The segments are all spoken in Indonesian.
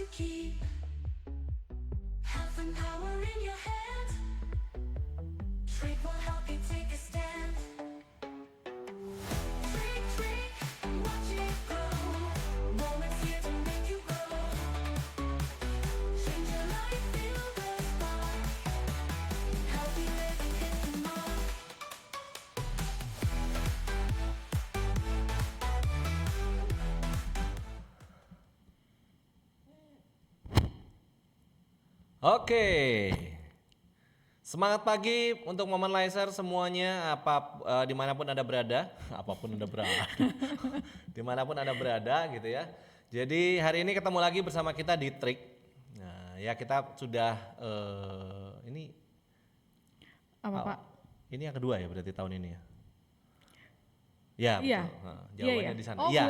to keep. Half an hour in your hand. Trade will help you take a stand. Drink, and watch it grow. Moments here to make you grow. Change your life, feel the spark. Healthy living hit the mark. Oke, semangat pagi untuk Momentizer semuanya, dimanapun anda berada, apapun anda berada, dimanapun anda berada gitu ya. Jadi hari ini ketemu lagi bersama kita di Trik. Nah ya kita sudah ini Apa Pak? ini yang kedua ya berarti tahun ini ya. Ya Iya. betul. Nah, jawabannya Iya. di sana. Oh Iya.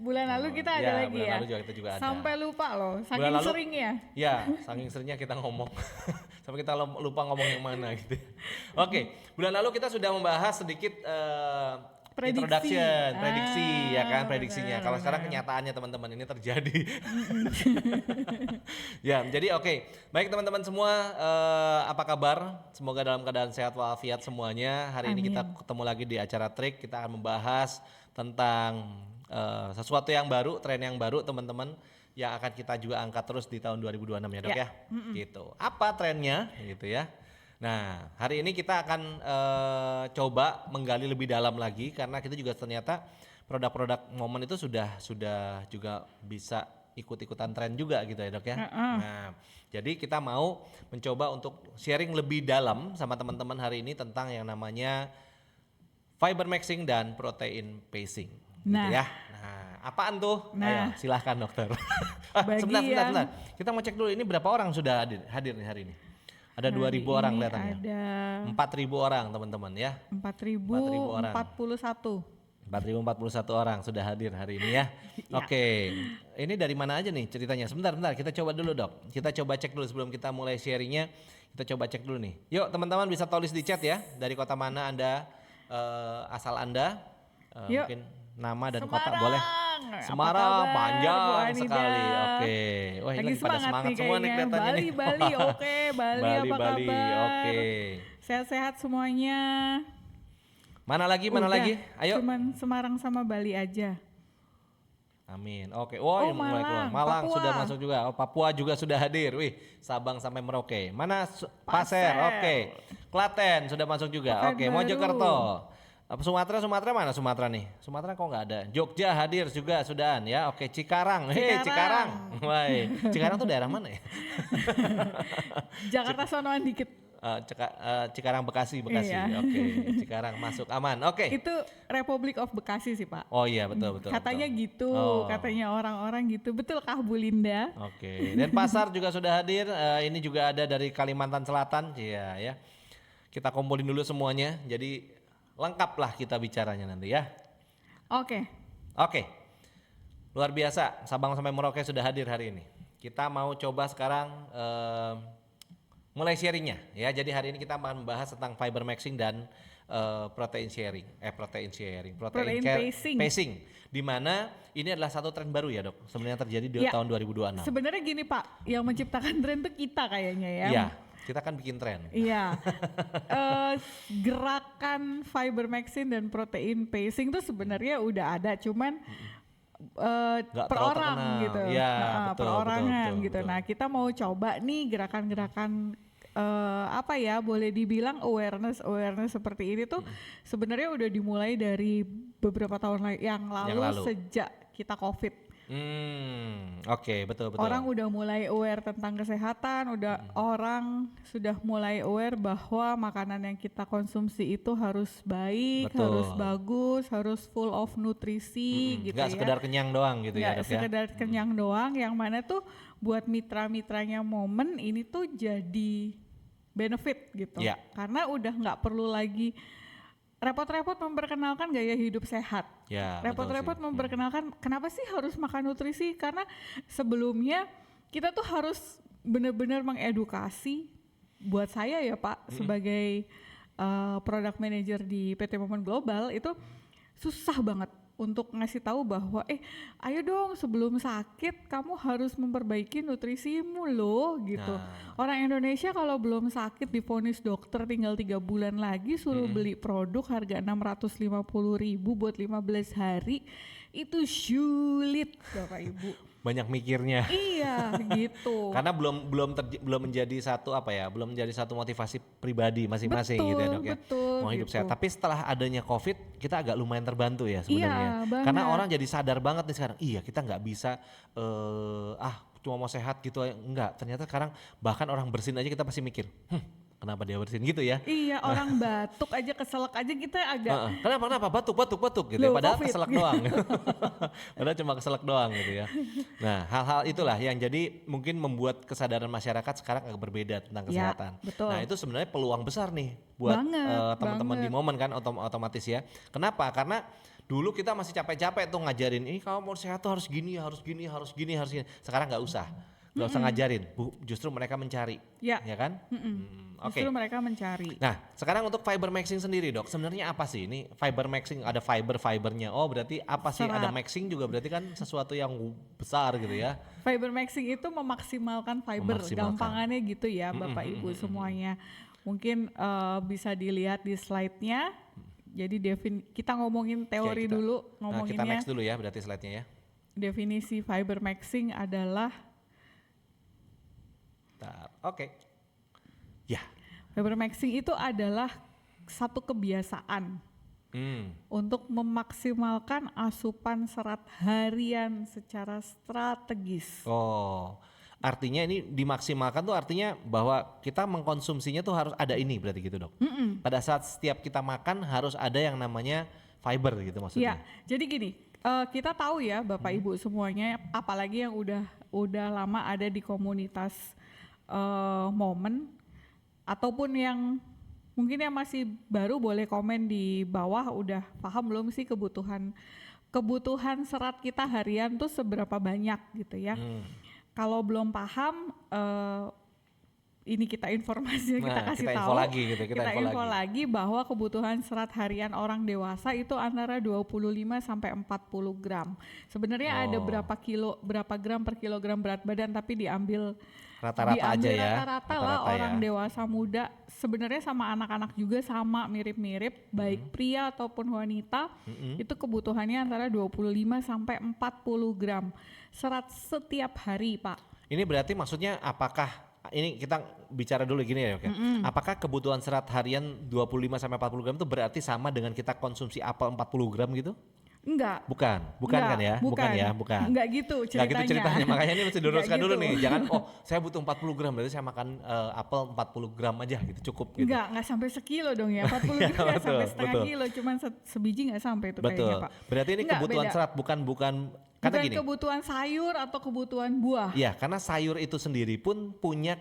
bulan lalu kita ada Ya, lagi bulan ya. lalu juga kita juga ada. Sampai lupa loh, Bulan saking lalu- seringnya. Ya, saking seringnya kita ngomong sampai kita lupa ngomong yang mana gitu. Oke, bulan lalu kita sudah membahas sedikit Prediksi. introduction, prediksi ya kan, Ah, prediksinya. benar, Kalau sekarang benar. kenyataannya teman-teman ini terjadi. Ya, jadi oke. Baik teman-teman semua, apa kabar? Semoga dalam keadaan sehat walafiat semuanya. Hari ini kita Amin. ketemu lagi di acara Trik. Kita akan membahas tentang sesuatu yang baru, tren yang baru teman-teman, yang akan kita juga angkat terus di tahun 2026 ya Dok ya. Gitu. Apa trennya gitu ya. Nah, hari ini kita akan coba menggali lebih dalam lagi karena kita juga ternyata produk-produk momen itu sudah juga bisa ikut-ikutan tren juga gitu ya Dok ya. Nah, jadi kita mau mencoba untuk sharing lebih dalam sama teman-teman hari ini tentang yang namanya fiber maxing dan protein pacing gitu Nah. ya. Nah, apaan tuh? Ayo Nah. silahkan dokter. Bagi Sebentar. yang- Kita mau cek dulu ini berapa orang sudah hadir nih hari ini. Ada 2.000 Hari orang ini kelihatannya. Ada 4.000 orang teman-teman ya. 4.041. 4.041 orang sudah hadir hari ini ya. Oke, ini dari mana aja nih ceritanya? Sebentar, kita coba dulu Dok. Kita coba cek dulu sebelum kita mulai sharingnya. Kita coba cek dulu nih. Yuk teman-teman bisa tulis di chat ya. Dari kota mana Anda, asal Anda. Yuk. Mungkin nama dan kota Semarang. boleh. Apa Semarang kabar, Bu panjang Anida? sekali. Oke. Wah ini Lagi lagi pada semangat semangat nih semua nih kayaknya. kelihatannya nih. Bali, oke. Bali, apa Bali, kabar? oke. Sehat-sehat semuanya. Mana lagi? Udah, Ayo. Cuman Semarang sama Bali aja. Amin. Oke. Wah, Oh, ini mulai keluar. Malang, Malang Papua. sudah masuk juga. Oh, Papua juga sudah hadir. Wih, Sabang sampai Merauke. Mana Pasir? Oke. Klaten sudah masuk juga. Oke, Pekanbaru. Mojokerto. Sumatera mana Sumatera nih? Sumatera kok nggak ada. Jogja hadir juga sudahan ya. Oke, Cikarang. Hei, Cikarang. Wah, Cikarang tuh daerah mana ya? Jakarta sonoan dikit. Cikarang Bekasi. Iya. Oke, Cikarang masuk aman. Oke. Itu Republik of Bekasi sih Pak. Oh iya, betul. Katanya betul. gitu, Oh. katanya orang-orang gitu. Betulkah Bu Linda? Oke, dan pasar juga sudah hadir. Ini juga ada dari Kalimantan Selatan, iya ya. Kita kumpulin dulu semuanya, jadi lengkap lah kita bicaranya nanti ya. Oke. Oke, luar biasa. Sabang sampai Merauke sudah hadir hari ini. Kita mau coba sekarang mulai sharingnya ya. Jadi hari ini kita akan membahas tentang fiber maxing dan protein Protein pacing. di mana ini adalah satu tren baru ya Dok. Sebenarnya terjadi di Ya. tahun 2026. Sebenarnya gini Pak, yang menciptakan tren itu kita kayaknya ya. Iya, kita kan bikin tren. Iya. Gerakan fiber maxing dan protein pacing itu sebenarnya udah ada, cuman Nggak per terlalu orang terkenal. gitu. Iya, Perorangan betul, gitu. betul. Nah, kita mau coba nih gerakan-gerakan apa ya, boleh dibilang awareness seperti ini tuh sebenarnya udah dimulai dari beberapa tahun yang lalu. Sejak kita COVID. Oke, betul. Orang udah mulai aware tentang kesehatan, orang sudah mulai aware bahwa makanan yang kita konsumsi itu harus baik, Betul. harus bagus, harus full of nutrisi gitu Nggak ya. sekedar kenyang doang gitu ya Nggak Dok ya. sekedar kenyang doang, yang mana tuh buat mitra-mitranya momen ini tuh jadi benefit gitu. Iya. Karena udah nggak perlu lagi repot-repot memperkenalkan gaya hidup sehat. Ya, Repot-repot betul sih. memperkenalkan kenapa sih harus makan nutrisi, karena sebelumnya kita tuh harus benar-benar mengedukasi. Buat saya ya Pak, sebagai product manager di PT Momen Global itu susah banget untuk ngasih tahu bahwa ayo dong sebelum sakit kamu harus memperbaiki nutrisimu loh gitu. Orang Indonesia kalau belum sakit divonis dokter tinggal 3 bulan lagi suruh beli produk harga 650.000 buat 15 hari, itu sulit Bapak Ibu. Banyak mikirnya. Iya gitu. Karena belum menjadi satu belum menjadi satu motivasi pribadi masing-masing gitu ya Dok ya. Betul, Mau hidup gitu. sehat. Tapi setelah adanya COVID kita agak lumayan terbantu ya sebenarnya. Iya, Karena banget. orang jadi sadar banget nih sekarang. Iya, kita nggak bisa cuma mau sehat gitu, enggak. Ternyata sekarang bahkan orang bersin aja kita pasti mikir, kenapa dia bersin gitu ya? Iya, orang batuk aja keselak aja kita agak Kenapa batuk gitu ya, Loh, padahal COVID. keselak doang. Padahal cuma keselak doang gitu ya. Nah, hal-hal itulah yang jadi mungkin membuat kesadaran masyarakat sekarang agak berbeda tentang Ya, kesehatan. betul. Nah, itu sebenarnya peluang besar nih buat teman-teman di banget. momen kan otomatis ya. Kenapa? Karena dulu kita masih capek-capek tuh ngajarin, ini kalau mau sehat tuh harus gini. Sekarang nggak usah ngajarin, justru mereka mencari, Ya. kan? Oke. Justru mereka mencari. Nah, sekarang untuk fiber maxing sendiri Dok, sebenarnya apa sih ini fiber maxing? Ada fibernya. Oh, berarti apa sih? Ada Serat. maxing juga berarti kan sesuatu yang besar gitu ya. Fiber maxing itu memaksimalkan fiber, Memaksimalkan. gampangannya gitu ya Bapak Ibu semuanya. Mungkin bisa dilihat di slide-nya. Jadi kita ngomongin teori Oke, dulu, kita ngomonginnya. next dulu ya berarti slide-nya ya. Definisi fiber maxing adalah Bentar. Oke. Ya. fiber maxing itu adalah satu kebiasaan untuk memaksimalkan asupan serat harian secara strategis. Oh, artinya ini dimaksimalkan tuh artinya bahwa kita mengkonsumsinya tuh harus ada ini berarti gitu Dok. Pada saat setiap kita makan harus ada yang namanya fiber gitu Ya, maksudnya. jadi gini, kita tahu ya Bapak Ibu semuanya, apalagi yang udah lama ada di komunitas momen, ataupun yang mungkin yang masih baru boleh komen di bawah, udah paham belum sih kebutuhan serat kita harian tuh seberapa banyak gitu ya. Kalau belum paham, ini kita informasinya kita Nah, kasih kita info tahu. lagi gitu, kita info lagi bahwa kebutuhan serat harian orang dewasa itu antara 25 sampai 40 gram. Sebenarnya ada berapa gram per kilogram berat badan, tapi diambil Rata-rata aja ya. rata-rata lah orang dewasa muda. Sebenarnya sama anak-anak juga sama mirip-mirip, baik pria ataupun wanita. Itu kebutuhannya antara 25 sampai 40 gram serat setiap hari, Pak. Ini berarti maksudnya apakah ini kita bicara dulu gini ya, oke. Apakah kebutuhan serat harian 25 sampai 40 gram itu berarti sama dengan kita konsumsi apel 40 gram gitu? Enggak. Bukan Enggak, kan ya? Bukan. Enggak gitu ceritanya. Enggak gitu ceritanya, makanya ini mesti diluruskan Enggak dulu gitu. nih. Jangan saya butuh 40 gram berarti saya makan apel 40 gram aja gitu, cukup gitu. Enggak sampai sekilo dong ya. 40 gram nggak sampai setengah kilo, cuman sebiji nggak sampai itu Betul. kayaknya, Pak. Berarti ini Enggak, kebutuhan beda. serat karena Bukan gini. kebutuhan sayur atau kebutuhan buah. Iya, karena sayur itu sendiri pun punya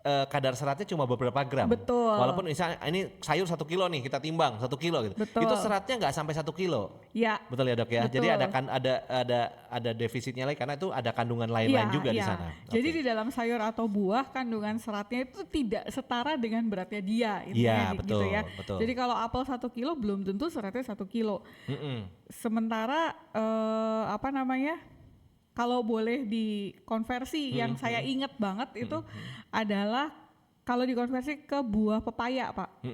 kadar seratnya cuma beberapa gram. Betul. Walaupun misalnya ini sayur 1 kilo nih kita timbang 1 kilo gitu. Betul. Itu seratnya nggak sampai 1 kilo. Ya. Betul ya Dok ya. Betul. Jadi ada defisitnya lagi karena itu ada kandungan lain-lain juga di sana. Jadi Oke. di dalam sayur atau buah kandungan seratnya itu tidak setara dengan beratnya dia. Iya, gitu betul, ya. betul. Jadi kalau apel 1 kilo belum tentu seratnya 1 kilo. Sementara kalau boleh dikonversi, yang saya ingat banget itu adalah kalau dikonversi ke buah pepaya, Pak.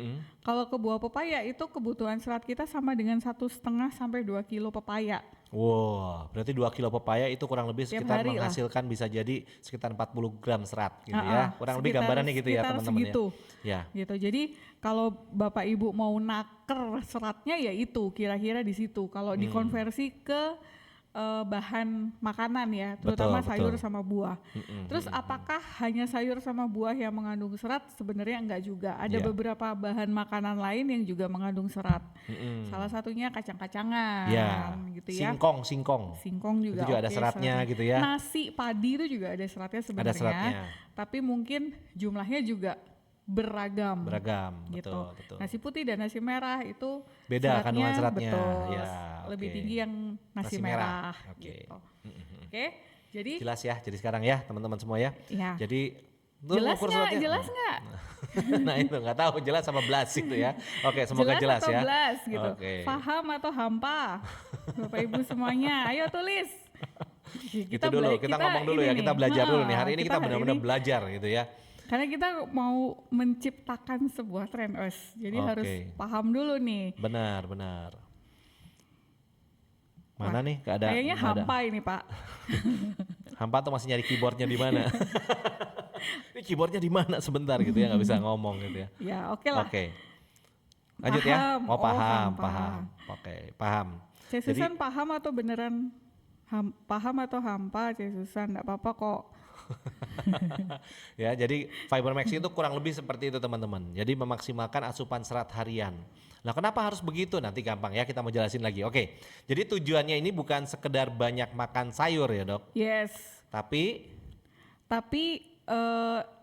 Kalau ke buah pepaya itu kebutuhan serat kita sama dengan 1,5 sampai 2 kilo pepaya. Wow, berarti 2 kilo pepaya itu kurang lebih Tiap sekitar hari lah. menghasilkan bisa jadi sekitar 40 gram serat gitu ya. Kurang lebih gambarannya gitu ya sekitar teman-teman segitu. ya. Gitu. Jadi kalau Bapak Ibu mau naker seratnya ya itu kira-kira di situ. Kalau dikonversi ke bahan makanan ya, terutama Betul, sayur betul. sama buah. Terus apakah hanya sayur sama buah yang mengandung serat? Sebenarnya enggak juga. Ada Iya. beberapa bahan makanan lain yang juga mengandung serat. Salah satunya kacang-kacangan Ya, gitu ya. singkong. Singkong juga, Itu juga ada oke, seratnya gitu ya. Nasi padi itu juga ada seratnya sebenarnya. seratnya. Tapi mungkin jumlahnya juga beragam. Betul, Gitu. betul. Nasi putih dan nasi merah itu Beda kandungan seratnya. betul, Ya, lebih oke. tinggi yang nasi Nasi merah, merah. oke. Gitu. Oke, jadi Jelas ya, jadi sekarang ya teman-teman semua ya. ya Jadi Tuh, Jelas ukur nggak? suratnya. Jelas nggak? Nah itu nggak tahu jelas sama belas itu ya. Oke, semoga jelas atau ya. belas gitu. Oke. Paham atau hampa? Bapak Ibu semuanya, ayo tulis. Itu dulu, kita ngomong dulu ini ya, nih, kita belajar dulu nih. Hari ini kita hari benar-benar ini- belajar gitu ya. Karena kita mau menciptakan sebuah tren, jadi Oke. harus paham dulu nih. Benar, benar. Mana Wah, nih? Gak ada. Kayaknya nggak ada. hampa ini Pak. Hampa tuh masih nyari keyboardnya di mana? Ini keyboardnya di mana sebentar gitu ya, nggak bisa ngomong gitu ya. Ya oke lah. Oke. Lanjut ya. Paham. Oh, Oh, paham, paham. paham. Oke, paham. Cek Susan paham atau beneran paham atau hampa Cek Susan? Nggak apa-apa kok. Ya, jadi fiber maxing itu kurang lebih seperti itu teman-teman. Jadi memaksimalkan asupan serat harian. Nah, kenapa harus begitu? Nanti gampang ya, kita mau jelasin lagi. Oke. Jadi tujuannya ini bukan sekedar banyak makan sayur ya, Dok. Yes. Tapi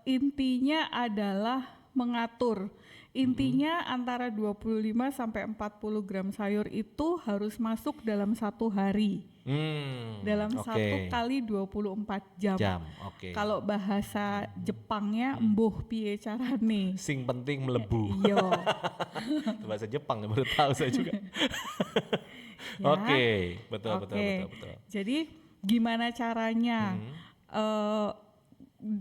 Intinya adalah mengatur. Intinya antara 25 sampai 40 gram sayur itu harus masuk dalam satu hari. Dalam oke. 1 kali 24 jam. Oke. Kalau bahasa Jepangnya embuh piye carane. Sing penting melebu. Iya. Itu bahasa Jepang baru tahu saya juga. Ya. Oke, betul, betul, Oke. betul, betul. Jadi gimana caranya?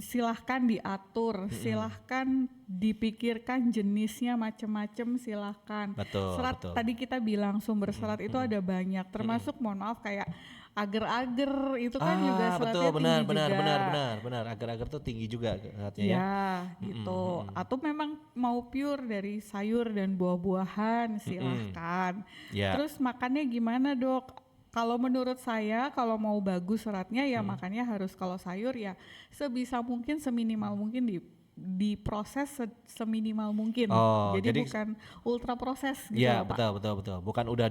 Silahkan diatur, silahkan dipikirkan jenisnya macam-macam, silahkan. Betul, Serat betul. tadi kita bilang sumber serat itu ada banyak, termasuk mohon maaf kayak agar-agar itu kan juga seratnya betul, benar, tinggi benar, juga. benar. Agar-agar tuh tinggi juga seratnya ya. Ya, gitu. Atau memang mau pure dari sayur dan buah-buahan, silahkan. Ya. Terus makannya gimana dok? Kalau menurut saya, kalau mau bagus seratnya ya makannya harus kalau sayur ya sebisa mungkin seminimal mungkin diproses seminimal mungkin. Oh, jadi jadi bukan ultra proses gitu Iya, loh, Pak. betul. Bukan udah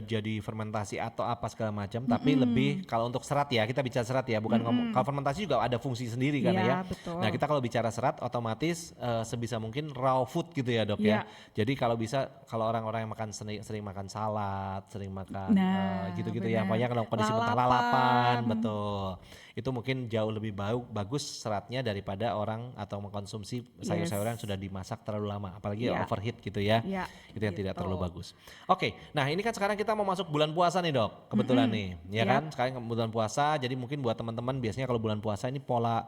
jadi fermentasi atau apa segala macam, tapi lebih kalau untuk serat ya, kita bicara serat ya, bukan ngomong kalau fermentasi juga ada fungsi sendiri kan Iya, ya. betul. Nah, kita kalau bicara serat otomatis sebisa mungkin raw food gitu ya, Dok ya. Iya. Jadi kalau bisa kalau orang-orang yang makan sering makan salad, sering makan Nah, gitu-gitu ya, benar. pokoknya kalau kondisi mentah Lalapan. lalapan, betul. Itu mungkin jauh lebih bagus seratnya daripada orang atau mengkonsumsi sayur-sayuran yang sudah dimasak terlalu lama, apalagi Iya. overheat gitu ya. Iya, Itu yang tidak gitu. terlalu bagus. Oke, nah ini kan sekarang kita mau masuk bulan puasa nih Dok, kebetulan nih, ya Yap. kan? Sekarang bulan puasa, jadi mungkin buat teman-teman biasanya kalau bulan puasa ini pola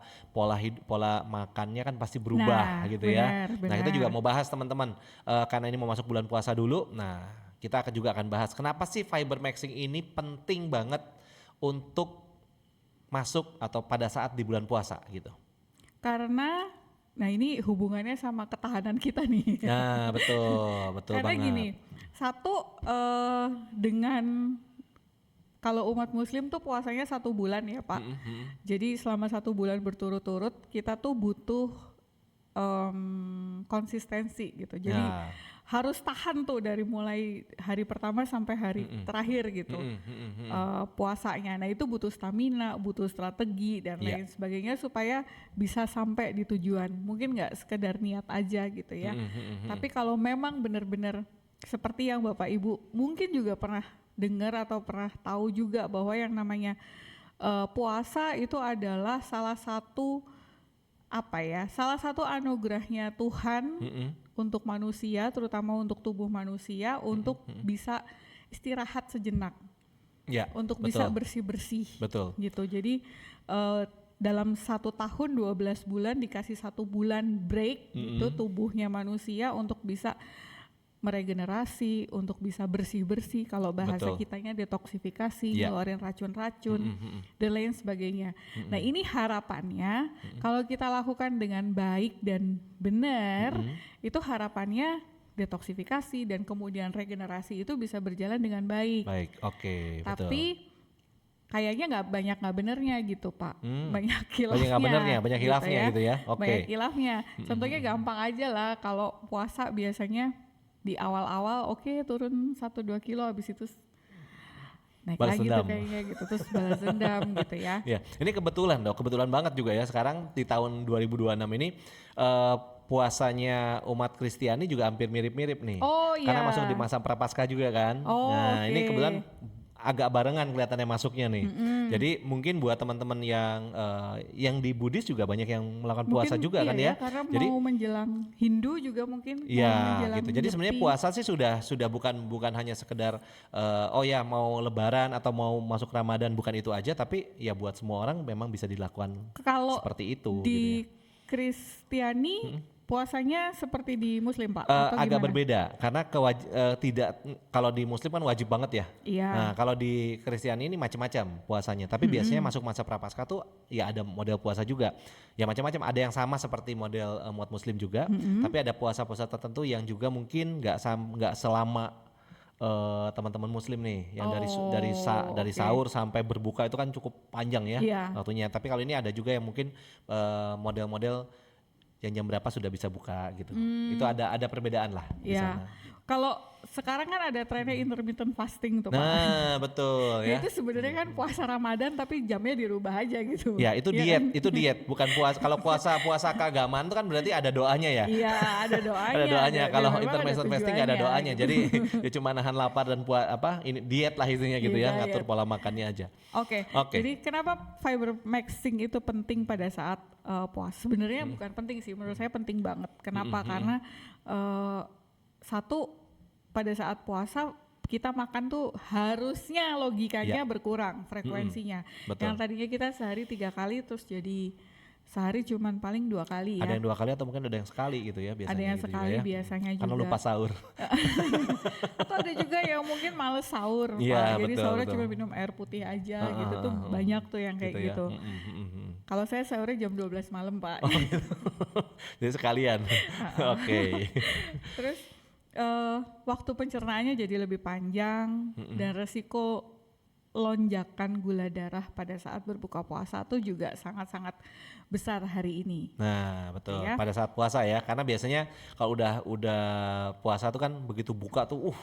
makannya kan pasti berubah Nah, gitu ya. benar, Nah kita benar. juga mau bahas teman-teman, karena ini mau masuk bulan puasa dulu. Nah kita juga akan bahas kenapa sih fiber maxing ini penting banget untuk masuk atau pada saat di bulan puasa gitu. Karena nah ini hubungannya sama ketahanan kita nih. Nah betul Karena banget. gini, satu dengan kalau umat muslim tuh puasanya 1 bulan ya Pak. Jadi selama 1 bulan berturut-turut kita tuh butuh konsistensi gitu. Jadi Nah. harus tahan tuh dari mulai hari pertama sampai hari terakhir gitu puasanya. Nah itu butuh stamina, butuh strategi dan Iya. lain sebagainya supaya bisa sampai di tujuan. Mungkin nggak sekedar niat aja gitu ya. Tapi kalau memang benar-benar seperti yang Bapak Ibu mungkin juga pernah dengar atau pernah tahu juga bahwa yang namanya puasa itu adalah salah satu anugerahnya Tuhan untuk manusia, terutama untuk tubuh manusia, untuk bisa istirahat sejenak, Ya, untuk betul. bisa bersih-bersih, Betul. gitu. Jadi dalam 1 tahun 12 bulan dikasih 1 bulan break, itu tubuhnya manusia untuk bisa meregenerasi, untuk bisa bersih-bersih, kalau bahasa Betul. kitanya detoksifikasi, Iya. ngeluarin racun-racun dan lain sebagainya. Nah ini harapannya kalau kita lakukan dengan baik dan benar, itu harapannya detoksifikasi dan kemudian regenerasi itu bisa berjalan dengan baik. Baik, oke, betul. Tapi kayaknya nggak benernya gitu Pak, banyak hilafnya. Banyak nggak benernya, banyak hilafnya gitu ya. Oke. Banyak hilafnya. Contohnya gampang aja lah, kalau puasa biasanya di awal-awal turun 1-2 kilo, habis itu naik Balas lagi dendam. tuh kayaknya gitu, terus balas dendam gitu ya. Ya, ini kebetulan Dok, kebetulan banget juga ya sekarang di tahun 2026 ini puasanya umat Kristiani juga hampir mirip-mirip nih. Oh, Karena iya. masuk di masa prapaskah juga kan. Oh, nah, ini oke. kebetulan agak barengan kelihatannya masuknya nih. Jadi mungkin buat teman-teman yang di Buddhis juga banyak yang melakukan puasa Mungkin juga iya kan ya, ya. karena Jadi mau menjelang Hindu juga mungkin mau iya menjelang gitu. Jadi sebenarnya Nyepi. puasa sih sudah bukan hanya sekedar oh ya mau Lebaran atau mau masuk Ramadan, bukan itu aja, tapi ya buat semua orang memang bisa dilakukan Kalau seperti itu gitu ya. di Kristiani puasanya seperti di Muslim Pak atau Agak gimana? berbeda karena tidak, kalau di Muslim kan wajib banget ya. Iya. Nah kalau di Kristiani ini macam-macam puasanya, tapi biasanya masuk masa Prapaskah tuh ya ada model puasa juga. Ya macam-macam, ada yang sama seperti model umat Muslim juga, tapi ada puasa-puasa tertentu yang juga mungkin nggak selama teman-teman Muslim nih, yang dari oke. sahur sampai berbuka itu kan cukup panjang ya Iya. waktunya. Tapi kalau ini ada juga yang mungkin model-model yang jam berapa sudah bisa buka gitu. Itu ada perbedaan lah di Ya, sana. kalau sekarang kan ada trennya intermittent fasting tuh Pak. Nah, betul Ya ya. itu sebenarnya kan puasa Ramadan tapi jamnya dirubah aja gitu. Ya, itu Iya diet, kan? itu diet, bukan puasa. Kalau puasa keagamaan itu kan berarti ada doanya ya. Iya ada doanya. Ada doanya. dan Kalau memang ada intermittent fasting nggak ada tujuannya, doanya. gitu. Jadi ya cuma nahan lapar dan ini diet lah intinya gitu Iya, ya, ngatur diet. pola makannya aja. Oke, Oke. jadi kenapa fiber maxing itu penting pada saat puasa? Sebenarnya bukan penting sih, menurut saya penting banget. Kenapa? Karena satu, pada saat puasa kita makan tuh harusnya logikanya Ya. berkurang frekuensinya. Betul. Yang tadinya kita sehari 3 kali terus jadi sehari cuman paling 2 kali Ada ya. yang 2 kali atau mungkin ada yang sekali gitu ya biasanya. Ada yang gitu juga sekali ya. biasanya Karena juga. lupa sahur. Atau ada juga yang mungkin males sahur, Iya, Pak. Jadi betul, sahurnya betul. cuma minum air putih aja gitu tuh banyak tuh yang kayak ya. gitu. Kalau saya sahurnya jam 12 malam, Pak. Jadi sekalian. Oke. Terus waktu pencernaannya jadi lebih panjang dan resiko lonjakan gula darah pada saat berbuka puasa tuh juga sangat-sangat besar hari ini. Nah, betul. Ya. Pada saat puasa ya, karena biasanya kalau udah puasa tuh kan begitu buka tuh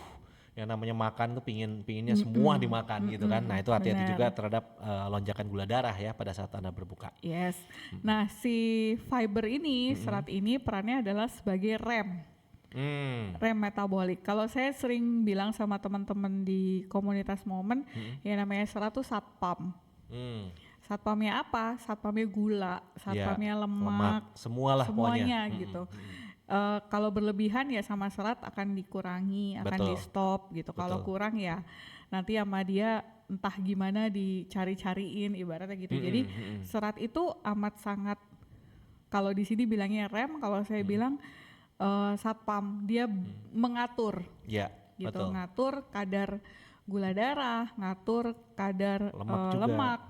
yang namanya makan tuh pinginnya semua dimakan gitu kan. Nah, itu hati-hati Benar. juga terhadap lonjakan gula darah ya pada saat Anda berbuka. Yes. Nah, si fiber ini, serat ini perannya adalah sebagai rem metabolik. Kalau saya sering bilang sama teman-teman di komunitas Momen, yang namanya serat tuh satpam. Satpamnya apa? Satpamnya gula, satpamnya lemak, semualah pokoknya. semuanya gitu. Kalau berlebihan ya sama serat akan dikurangi, akan Betul. di stop gitu. Kalau Betul. kurang ya nanti sama dia entah gimana dicari-cariin ibaratnya gitu. Jadi serat itu amat sangat, kalau di sini bilangnya rem, kalau saya bilang satpam. Dia mengatur Ya, gitu, betul. ngatur kadar gula darah, ngatur kadar Lemak juga. lemak,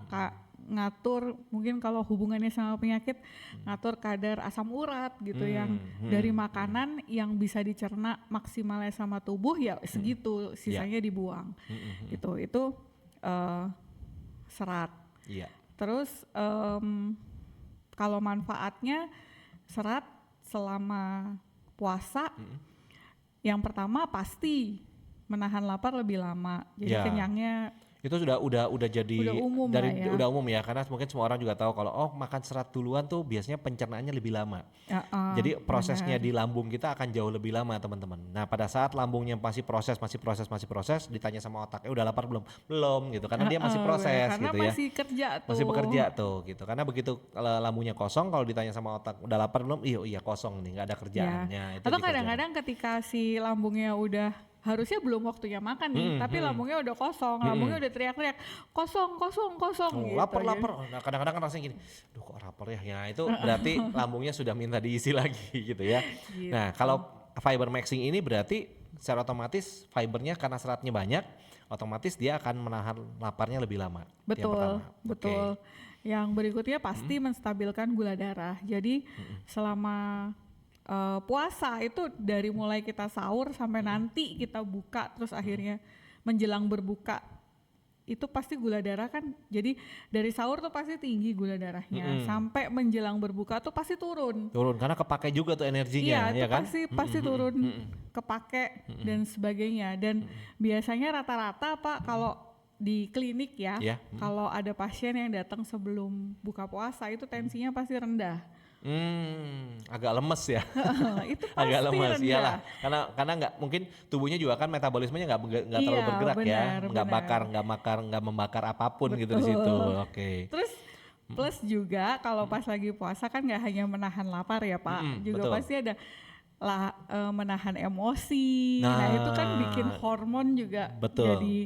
ngatur mungkin kalau hubungannya sama penyakit, ngatur kadar asam urat gitu yang dari makanan yang bisa dicerna maksimalnya sama tubuh ya segitu, sisanya dibuang. Gitu. Itu serat. Iya. Terus kalau manfaatnya serat selama puasa, yang pertama pasti menahan lapar lebih lama, jadi Ya. kenyangnya Itu udah jadi Udah umum lah ya. udah umum ya, karena mungkin semua orang juga tahu kalau makan serat duluan tuh biasanya pencernaannya lebih lama. Jadi prosesnya di lambung kita akan jauh lebih lama, teman-teman. Nah, pada saat lambungnya masih proses, ditanya sama otak, udah lapar belum? Belum gitu, karena dia masih proses karena gitu ya. masih kerja tuh. Masih bekerja tuh gitu. Karena begitu lambungnya kosong, kalau ditanya sama otak udah lapar belum? Iya kosong nih, nggak ada kerjaannya. Ya. Itu Atau dikerjain. kadang-kadang ketika si lambungnya udah harusnya belum waktunya makan nih, tapi lambungnya udah kosong, lambungnya udah teriak-teriak kosong gitu. Lapar. Nah, kadang-kadang kan rasanya gini, duh kok lapar ya. Ya itu berarti lambungnya sudah minta diisi lagi gitu ya. Gitu. Nah, kalau fiber maxing ini berarti secara otomatis fibernya karena seratnya banyak, otomatis dia akan menahan laparnya lebih lama. Itu yang pertama. Betul. Yang berikutnya pasti menstabilkan gula darah. Jadi selama puasa itu dari mulai kita sahur sampai nanti kita buka terus akhirnya menjelang berbuka itu pasti gula darah kan, jadi dari sahur tuh pasti tinggi gula darahnya sampai menjelang berbuka tuh pasti turun karena kepake juga tuh energinya, iya ya itu kan? pasti turun, kepake dan sebagainya. Dan biasanya rata-rata Pak kalau di klinik ya, Ya. kalau ada pasien yang datang sebelum buka puasa itu tensinya pasti rendah. Agak lemes ya. Itu pasti Agak lemes, rendah. iyalah. Karena nggak mungkin tubuhnya juga kan metabolismenya nggak terlalu Iya, bergerak ya, benar. nggak membakar apapun gitu di situ. Betul. Oke. Terus plus juga kalau pas lagi puasa kan nggak hanya menahan lapar ya Pak, juga betul. pasti ada menahan emosi. Nah itu kan bikin hormon juga Betul. jadi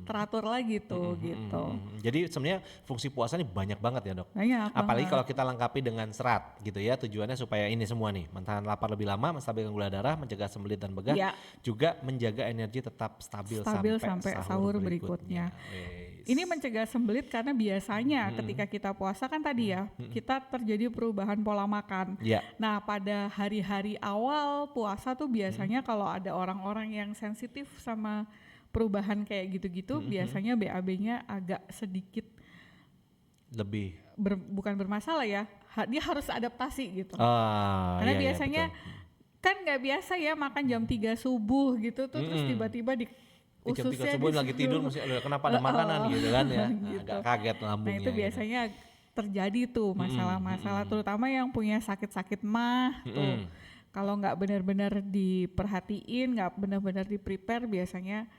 teratur lagi tuh gitu. Jadi sebenarnya fungsi puasa ini banyak banget ya dok. Banyak Apalagi banget. kalau kita lengkapi dengan serat gitu ya, tujuannya supaya ini semua nih, menahan lapar lebih lama, menstabilkan gula darah, mencegah sembelit dan begah, Iya. juga menjaga energi tetap stabil sampai sahur berikutnya. Ini mencegah sembelit karena biasanya ketika kita puasa kan tadi ya, kita terjadi perubahan pola makan. Ya. Nah pada hari-hari awal puasa tuh biasanya kalau ada orang-orang yang sensitif sama perubahan kayak gitu-gitu, biasanya BAB-nya agak sedikit Lebih. bukan bermasalah ya, dia harus adaptasi gitu. Iya, Karena iya, biasanya betul. kan nggak biasa ya makan jam 3 subuh gitu tuh, terus tiba-tiba di Di jam 3 ususnya subuh lagi tidur masih kenapa ada makanan gitu kan ya. Gitu. Agak kaget Nah lambungnya. itu biasanya terjadi tuh masalah-masalah, terutama yang punya sakit-sakit mah tuh. Kalau nggak benar-benar diperhatiin, nggak benar-benar di-prepare, biasanya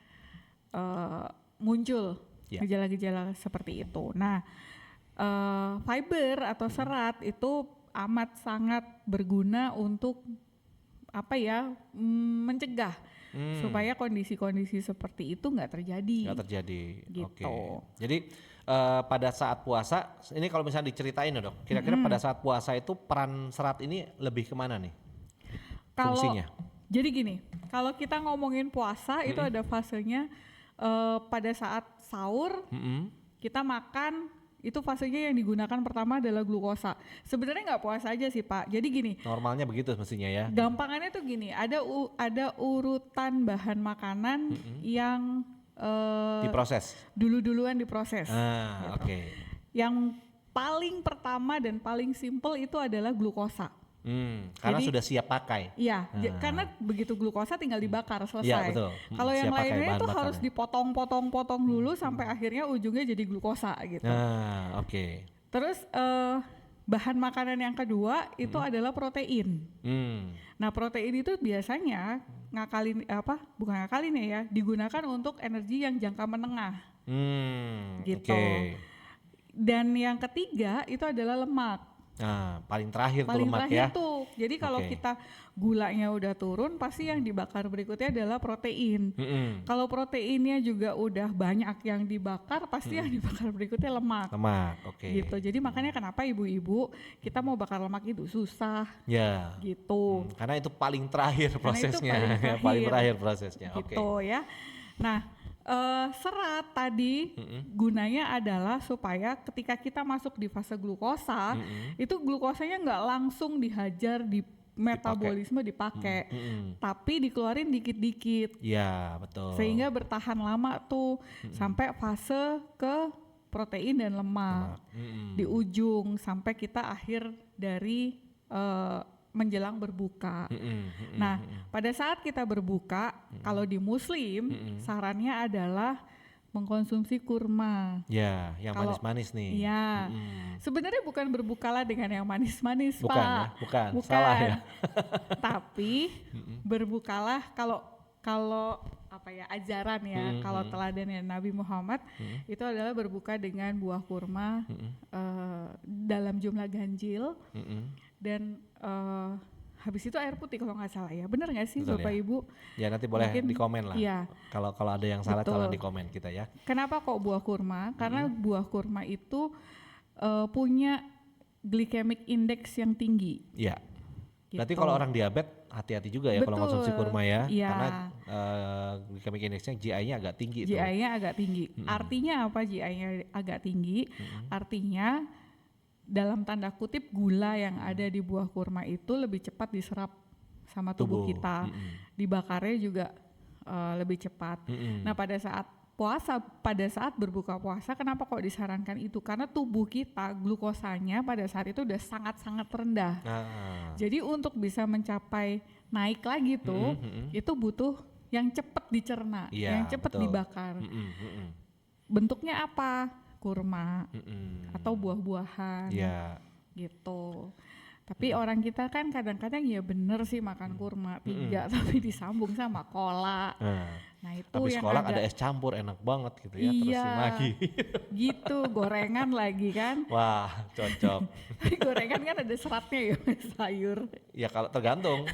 muncul Ya. gejala-gejala seperti itu. Nah, fiber atau serat itu amat sangat berguna untuk apa ya, mencegah supaya kondisi-kondisi seperti itu nggak terjadi. Nggak terjadi. Gitu. Oke. Jadi pada saat puasa, ini kalau misalnya diceritain ya dok, kira-kira pada saat puasa itu peran serat ini lebih kemana nih fungsinya? Jadi gini, kalau kita ngomongin puasa itu ada fasenya pada saat sahur kita makan, itu fasenya yang digunakan pertama adalah glukosa. Sebenarnya nggak puasa aja sih Pak. Jadi gini, Normalnya begitu mestinya ya. gampangannya tuh gini, ada urutan bahan makanan yang Diproses. dulu-duluan diproses. Oke. Yang paling pertama dan paling simple itu adalah glukosa. Karena Jadi- sudah siap pakai. Iya, karena begitu glukosa tinggal dibakar, selesai. Iya, betul. Kalau yang Siap pakai lainnya bahan itu harus bakarnya. dipotong-potong dulu sampai akhirnya ujungnya jadi glukosa gitu. Oke. Terus bahan makanan yang kedua itu adalah protein. Nah, protein itu biasanya bukan ngakalin ya, digunakan untuk energi yang jangka menengah. Gitu. Oke. Dan yang ketiga itu adalah lemak. Nah, paling terakhir tuh Paling lemak terakhir ya. tuh. Jadi kalau Oke. kita gulanya udah turun, pasti yang dibakar berikutnya adalah protein. Kalau proteinnya juga udah banyak yang dibakar, pasti yang dibakar berikutnya lemak. Lemak, oke. Gitu. Jadi makanya kenapa ibu-ibu kita mau bakar lemak itu susah Ya. gitu. Karena itu paling terakhir Karena itu prosesnya. paling Ya, paling terakhir. terakhir prosesnya. Oke. Gitu ya. Nah, serat tadi gunanya adalah supaya ketika kita masuk di fase glukosa, itu glukosanya nggak langsung dihajar di metabolisme dipakai, tapi dikeluarin dikit-dikit Ya, betul. sehingga bertahan lama tuh sampai fase ke protein dan lemak di ujung sampai kita akhir dari menjelang berbuka. Nah, pada saat kita berbuka, kalau di Muslim sarannya adalah mengkonsumsi kurma. Ya, yang Kalau- manis-manis nih. Iya, sebenarnya bukan berbukalah dengan yang manis-manis, Bukan Pak. ya, bukan. Salah ya. Tapi berbukalah kalau apa ya, ajaran ya, kalau teladannya Nabi Muhammad itu adalah berbuka dengan buah kurma dalam jumlah ganjil dan habis itu air putih kalau nggak salah ya. Bener nggak sih Betul Bapak ya. Ibu? Ya, nanti boleh Mungkin- di komen lah. Iya. Kalau ada yang salah Betul. tolong di komen kita ya. Kenapa kok buah kurma? Karena buah kurma itu punya glycemic index yang tinggi. Iya. Berarti Gitu. kalau orang diabetes hati-hati juga ya kalau Betul. konsumsi kurma ya. Iya. Karena glycemic indexnya GI-nya agak tinggi tuh. GI-nya agak tinggi. Artinya apa GI-nya agak tinggi? Artinya dalam tanda kutip gula yang ada di buah kurma itu lebih cepat diserap sama tubuh Tubuh. kita. Dibakarnya juga lebih cepat. Nah, pada saat berbuka puasa, kenapa kok disarankan itu? Karena tubuh kita glukosanya pada saat itu udah sangat-sangat rendah. Nah, Jadi untuk bisa mencapai naik lagi tuh, itu butuh yang cepat dicerna, Iya, yang cepat betul. dibakar. Bentuknya apa? Kurma atau buah-buahan Iya. gitu. Tapi orang kita kan kadang-kadang ya bener sih makan kurma 3 tapi disambung sama kolak. Nah itu Habis yang kolak agak ada es campur enak banget gitu ya, terusin iya lagi. gitu, gorengan lagi kan. Wah, cocok. Tapi gorengan kan ada seratnya ya sayur. Ya kalau tergantung.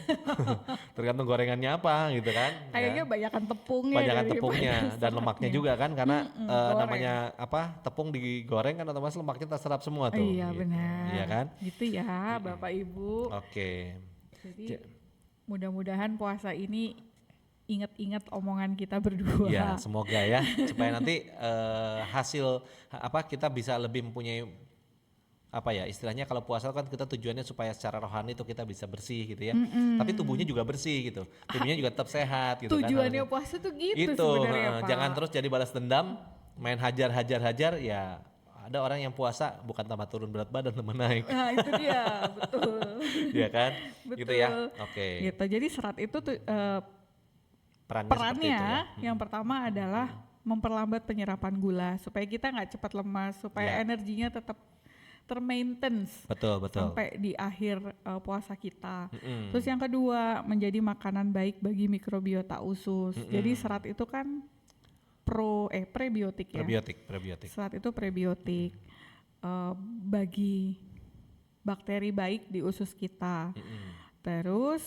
Tergantung gorengannya apa gitu kan. Kayaknya ya. banyakan tepungnya Banyakan daripada tepungnya dan lemaknya seratnya. juga kan karena goreng. namanya apa? Tepung digoreng kan otomatis lemaknya terserap semua tuh. Iya gitu. benar. Iya kan? Gitu ya Bapak Ibu. Oke. Jadi mudah-mudahan puasa ini ingat-ingat omongan kita berdua. Ya, semoga ya supaya nanti hasil apa kita bisa lebih mempunyai apa ya istilahnya kalau puasa kan kita tujuannya supaya secara rohani itu kita bisa bersih gitu ya. Tapi tubuhnya juga bersih gitu. Tubuhnya juga tetap sehat gitu Tujuannya kan. puasa tuh gitu Itu sebenarnya Pak. jangan terus jadi balas dendam, main hajar ya. Ada orang yang puasa bukan tambah turun berat badan tambah naik. Nah itu dia, betul. Iya kan? Betul. Gitu ya. Oke. Gitu. Jadi serat itu tuh Perannya seperti itu perannya ya. yang pertama adalah memperlambat penyerapan gula supaya kita nggak cepat lemas, supaya Ya. energinya tetap termaintenance Betul. sampai di akhir puasa kita. Mm-mm. Terus yang kedua menjadi makanan baik bagi mikrobiota usus. Jadi serat itu kan prebiotik ya. Prebiotik. Serat itu prebiotik bagi bakteri baik di usus kita. Terus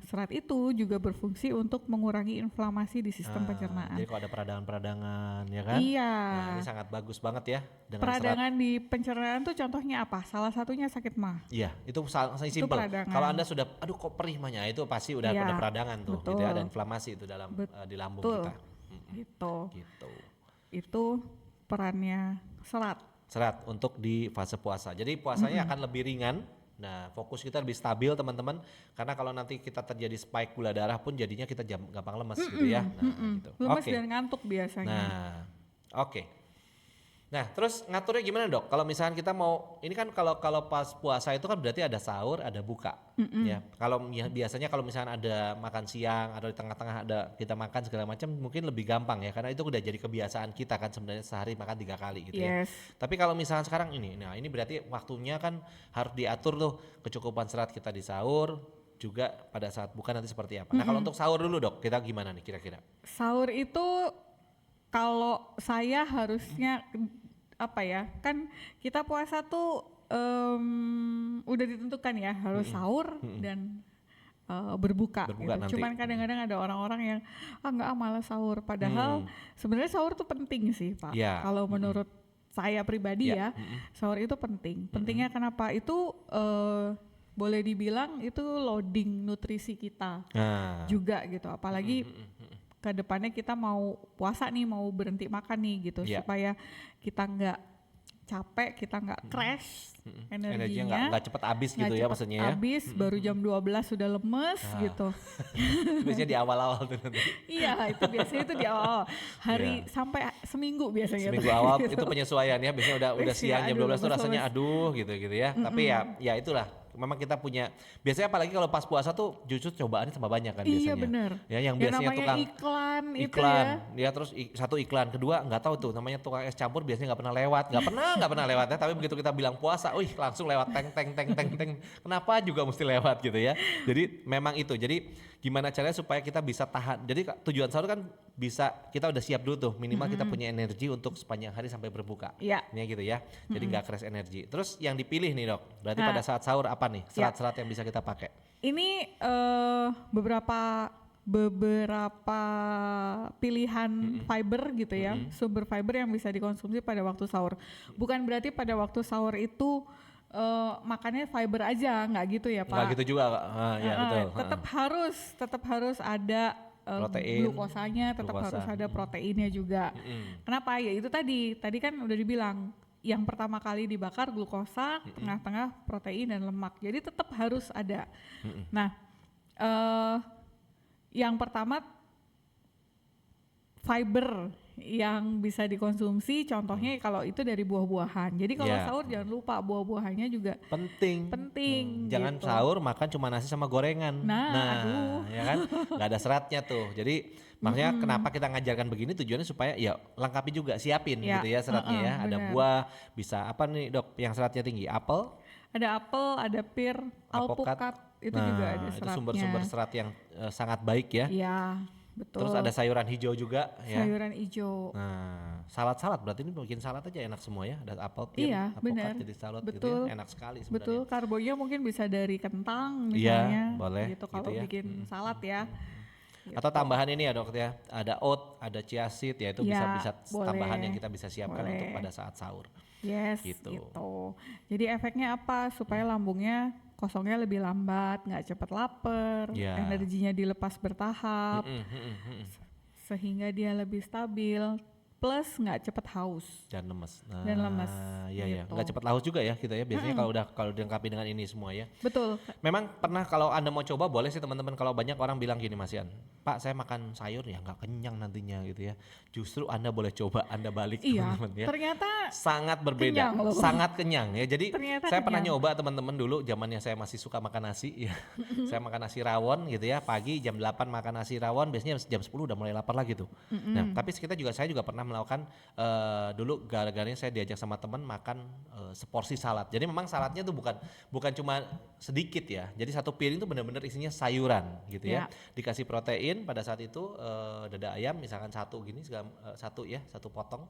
serat itu juga berfungsi untuk mengurangi inflamasi di sistem pencernaan. Jadi kalau ada peradangan-peradangan ya kan? Iya. Nah, ini sangat bagus banget ya dengan serat. Peradangan di pencernaan tuh contohnya apa? Salah satunya sakit mah. Iya, itu simpel. peradangan. Kalau Anda sudah aduh kok perih mahnya itu pasti udah Iya, ada peradangan tuh gitu ya, betul. ada inflamasi itu dalam di lambung Betul. kita. Gitu. Gitu. Itu perannya serat. Serat untuk di fase puasa. Jadi puasanya akan lebih ringan. Nah, fokus kita lebih stabil teman-teman. Karena kalau nanti kita terjadi spike gula darah pun jadinya kita gampang lemes gitu ya. Nah, gitu. Lemes Oke. dan ngantuk biasanya. Nah, oke. Nah, terus ngaturnya gimana dok? Kalau misalnya kita mau, ini kan kalau pas puasa itu kan berarti ada sahur, ada buka, ya. Kalau biasanya kalau misalnya ada makan siang atau di tengah-tengah ada kita makan segala macam, mungkin lebih gampang ya, karena itu udah jadi kebiasaan kita kan sebenarnya sehari makan 3 kali gitu ya. Yes. Tapi kalau misalnya sekarang ini, nah ini berarti waktunya kan harus diatur tuh kecukupan serat kita di sahur, juga pada saat buka nanti seperti apa. Nah kalau untuk sahur dulu dok, kita gimana nih kira-kira? Sahur itu kalau saya harusnya apa ya, kan kita puasa tuh udah ditentukan ya harus sahur dan berbuka Berbuka gitu. nanti. Cuman kadang-kadang ada orang-orang yang nggak malas sahur, padahal sebenarnya sahur tuh penting sih Pak. Ya. Kalau menurut saya pribadi Ya. ya, sahur itu penting. Pentingnya kenapa? Itu boleh dibilang itu loading nutrisi kita Nah, juga gitu, apalagi ke depannya kita mau puasa nih, mau berhenti makan nih gitu, Iya. supaya kita nggak capek, kita nggak crash energinya nggak cepet habis nggak gitu ya cepet maksudnya ya. habis, baru jam 12 sudah lemes gitu. Biasanya di awal-awal tuh nanti. Iya, itu biasanya itu di awal hari Iya. sampai seminggu biasanya. Seminggu tuh, awal gitu. itu penyesuaian ya, biasanya udah Wis, siang ya, jam 12 tuh lemes, rasanya lemes. aduh gitu ya. Tapi ya itulah, memang kita punya, biasanya apalagi kalau pas puasa tuh justru cobaannya tambah banyak kan biasanya. Iya benar. Ya yang biasanya namanya tukang iklan itu iklan, ya. ya terus satu iklan, kedua nggak tahu tuh namanya tukang es campur biasanya nggak pernah lewat ya, tapi begitu kita bilang puasa, langsung lewat teng. Kenapa juga mesti lewat gitu ya. Jadi memang itu. Jadi gimana caranya supaya kita bisa tahan. Jadi tujuan sahur kan bisa kita udah siap dulu tuh, minimal kita punya energi untuk sepanjang hari sampai berbuka. Iya. Ini gitu ya. Jadi nggak crash energi. Terus yang dipilih nih dok, berarti Nah. pada saat sahur apa nih serat-serat yang bisa kita pakai? Ini beberapa pilihan fiber gitu ya, sumber fiber yang bisa dikonsumsi pada waktu sahur. Bukan berarti pada waktu sahur itu makannya fiber aja, nggak gitu ya Pak. Nggak gitu juga. Ya betul. Tetap harus ada Protein, glukosanya, tetap glukosa. harus ada proteinnya juga. Kenapa? Ya itu tadi kan udah dibilang. Yang pertama kali dibakar glukosa, tengah-tengah protein dan lemak. Jadi tetap harus ada. Nah, yang pertama fiber yang bisa dikonsumsi, contohnya kalau itu dari buah-buahan. Jadi kalau Ya. sahur jangan lupa buah-buahannya juga Penting. Jangan gitu. sahur makan cuma nasi sama gorengan. Aduh. Ya kan? Nggak ada seratnya tuh. Jadi makanya kenapa kita ngajarkan begini tujuannya supaya ya lengkapi juga, siapin Ya, gitu ya seratnya ya. Ada benar. buah, bisa apa nih dok yang seratnya tinggi? Apel, ada apel, ada pir, alpukat, itu juga ada itu seratnya. sumber-sumber serat yang sangat baik ya. Iya, betul. Terus ada sayuran hijau juga ya. Sayuran hijau. Nah, salad-salad berarti ini bikin salad aja enak semua ya. Ada apel, pir, Iya, apokat benar. jadi salad gitu Betul. ya. Enak sekali sebenarnya. Betul, karbonya mungkin bisa dari kentang Iya, misalnya. boleh Gitu gitu kalau ya. bikin salad ya. Atau tambahan ini ya dok ya, ada oat, ada chia seed ya itu Ya, bisa boleh. tambahan yang kita bisa siapkan untuk Boleh. pada saat sahur. Yes, Gitu. gitu. Jadi efeknya apa? Supaya lambungnya kosongnya lebih lambat, nggak cepat lapar, Ya. energinya dilepas bertahap, sehingga dia lebih stabil, plus nggak cepat haus. Dan lemes. Nah, Dan lemes, Iya ya, gitu. nggak cepat haus juga ya kita ya. Biasanya kalau dilengkapi dengan ini semua ya. Betul. Memang pernah kalau Anda mau coba boleh sih teman-teman, kalau banyak orang bilang gini Mas Ian, Pak saya makan sayur ya nggak kenyang nantinya gitu ya. Justru Anda boleh coba, Anda balik Iya, teman-teman ya. ternyata Sangat berbeda, kenyang loh. sangat kenyang ya. Jadi Ternyata saya pernah kenyang. nyoba teman-teman dulu zamannya saya masih suka makan nasi ya. Saya makan nasi rawon gitu ya, pagi jam 8 makan nasi rawon, biasanya jam 10 udah mulai lapar lagi tuh. Nah, tapi saya juga pernah melakukan dulu gara-garanya saya diajak sama teman makan seporsi salad. Jadi memang saladnya tuh bukan cuma sedikit ya. Jadi satu piring tuh benar-benar isinya sayuran gitu ya. Dikasih protein pada saat itu dada ayam misalkan satu gini satu potong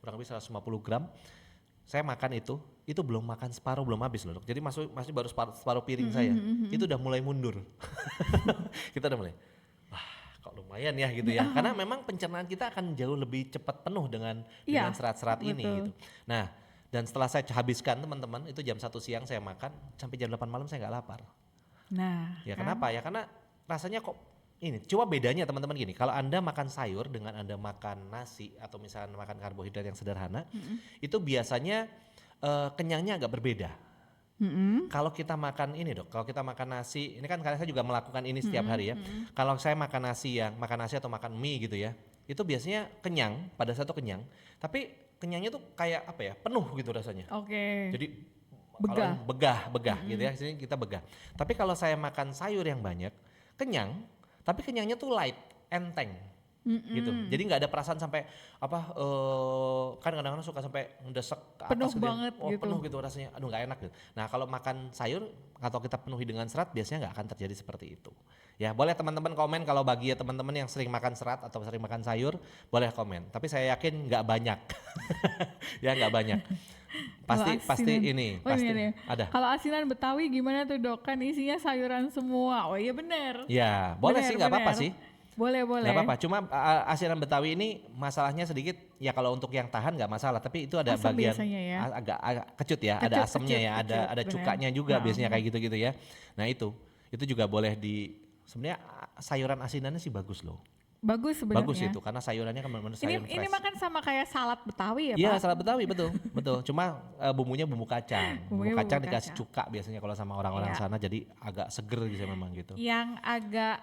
kurang lebih 150 gram. Saya makan itu belum makan separuh, belum habis loh dok. Jadi masih baru separuh piring saya. Itu udah mulai mundur. Kita udah mulai kok lumayan ya gitu ya. Karena memang pencernaan kita akan jauh lebih cepat penuh dengan serat-serat ini betul. gitu. Nah, dan setelah saya habiskan teman-teman, itu jam 1 siang saya makan, sampai jam 8 malam saya nggak lapar. Nah, Ya kan? kenapa? Ya karena rasanya kok ini. Coba bedanya teman-teman gini, kalau Anda makan sayur dengan Anda makan nasi atau misalnya makan karbohidrat yang sederhana, itu biasanya kenyangnya agak berbeda. Kalau kita makan ini dok, kalau kita makan nasi, ini kan karena saya juga melakukan ini setiap hari ya. Kalau saya makan nasi atau makan mie gitu ya, itu biasanya kenyang, pada saat itu kenyang. Tapi kenyangnya tuh kayak apa ya, penuh gitu rasanya. Oke. Jadi Begah. kalau begah gitu ya, sini kita begah. Tapi kalau saya makan sayur yang banyak, kenyang, tapi kenyangnya tuh light, enteng. Gitu. Jadi nggak ada perasaan sampai kan kadang-kadang suka sampai mendesek ke atas Penuh gitu ya. banget gitu. Penuh gitu rasanya. Aduh nggak enak gitu. Nah, kalau makan sayur atau kita penuhi dengan serat biasanya nggak akan terjadi seperti itu. Ya, boleh teman-teman komen kalau bagi teman-teman yang sering makan serat atau sering makan sayur, boleh komen. Tapi saya yakin nggak banyak. Ya nggak banyak. Pasti ada. Kalau asinan Betawi gimana tuh dok? Kan isinya sayuran semua. Oh iya benar. Ya, boleh sih nggak apa-apa sih. Boleh. Nggak apa-apa, cuma asinan Betawi ini masalahnya sedikit ya, kalau untuk yang tahan nggak masalah, tapi itu ada Asam bagian biasanya ya. agak kecut ya, ada asamnya ya, ada benar. cukanya juga biasanya kayak gitu-gitu ya. Nah itu juga boleh sebenarnya sayuran asinannya sih bagus loh. Bagus sebenarnya. Bagus itu karena sayurannya kan benar-benar sayur fresh. Ini makan sama kayak salad Betawi ya Iya, Pak? salad Betawi betul. Cuma bumbunya bumbu kacang. Bumbunya Bumbu kacang bumbu dikasih kacang. cuka biasanya kalau sama orang-orang Iya. sana, jadi agak seger gitu memang gitu. Yang agak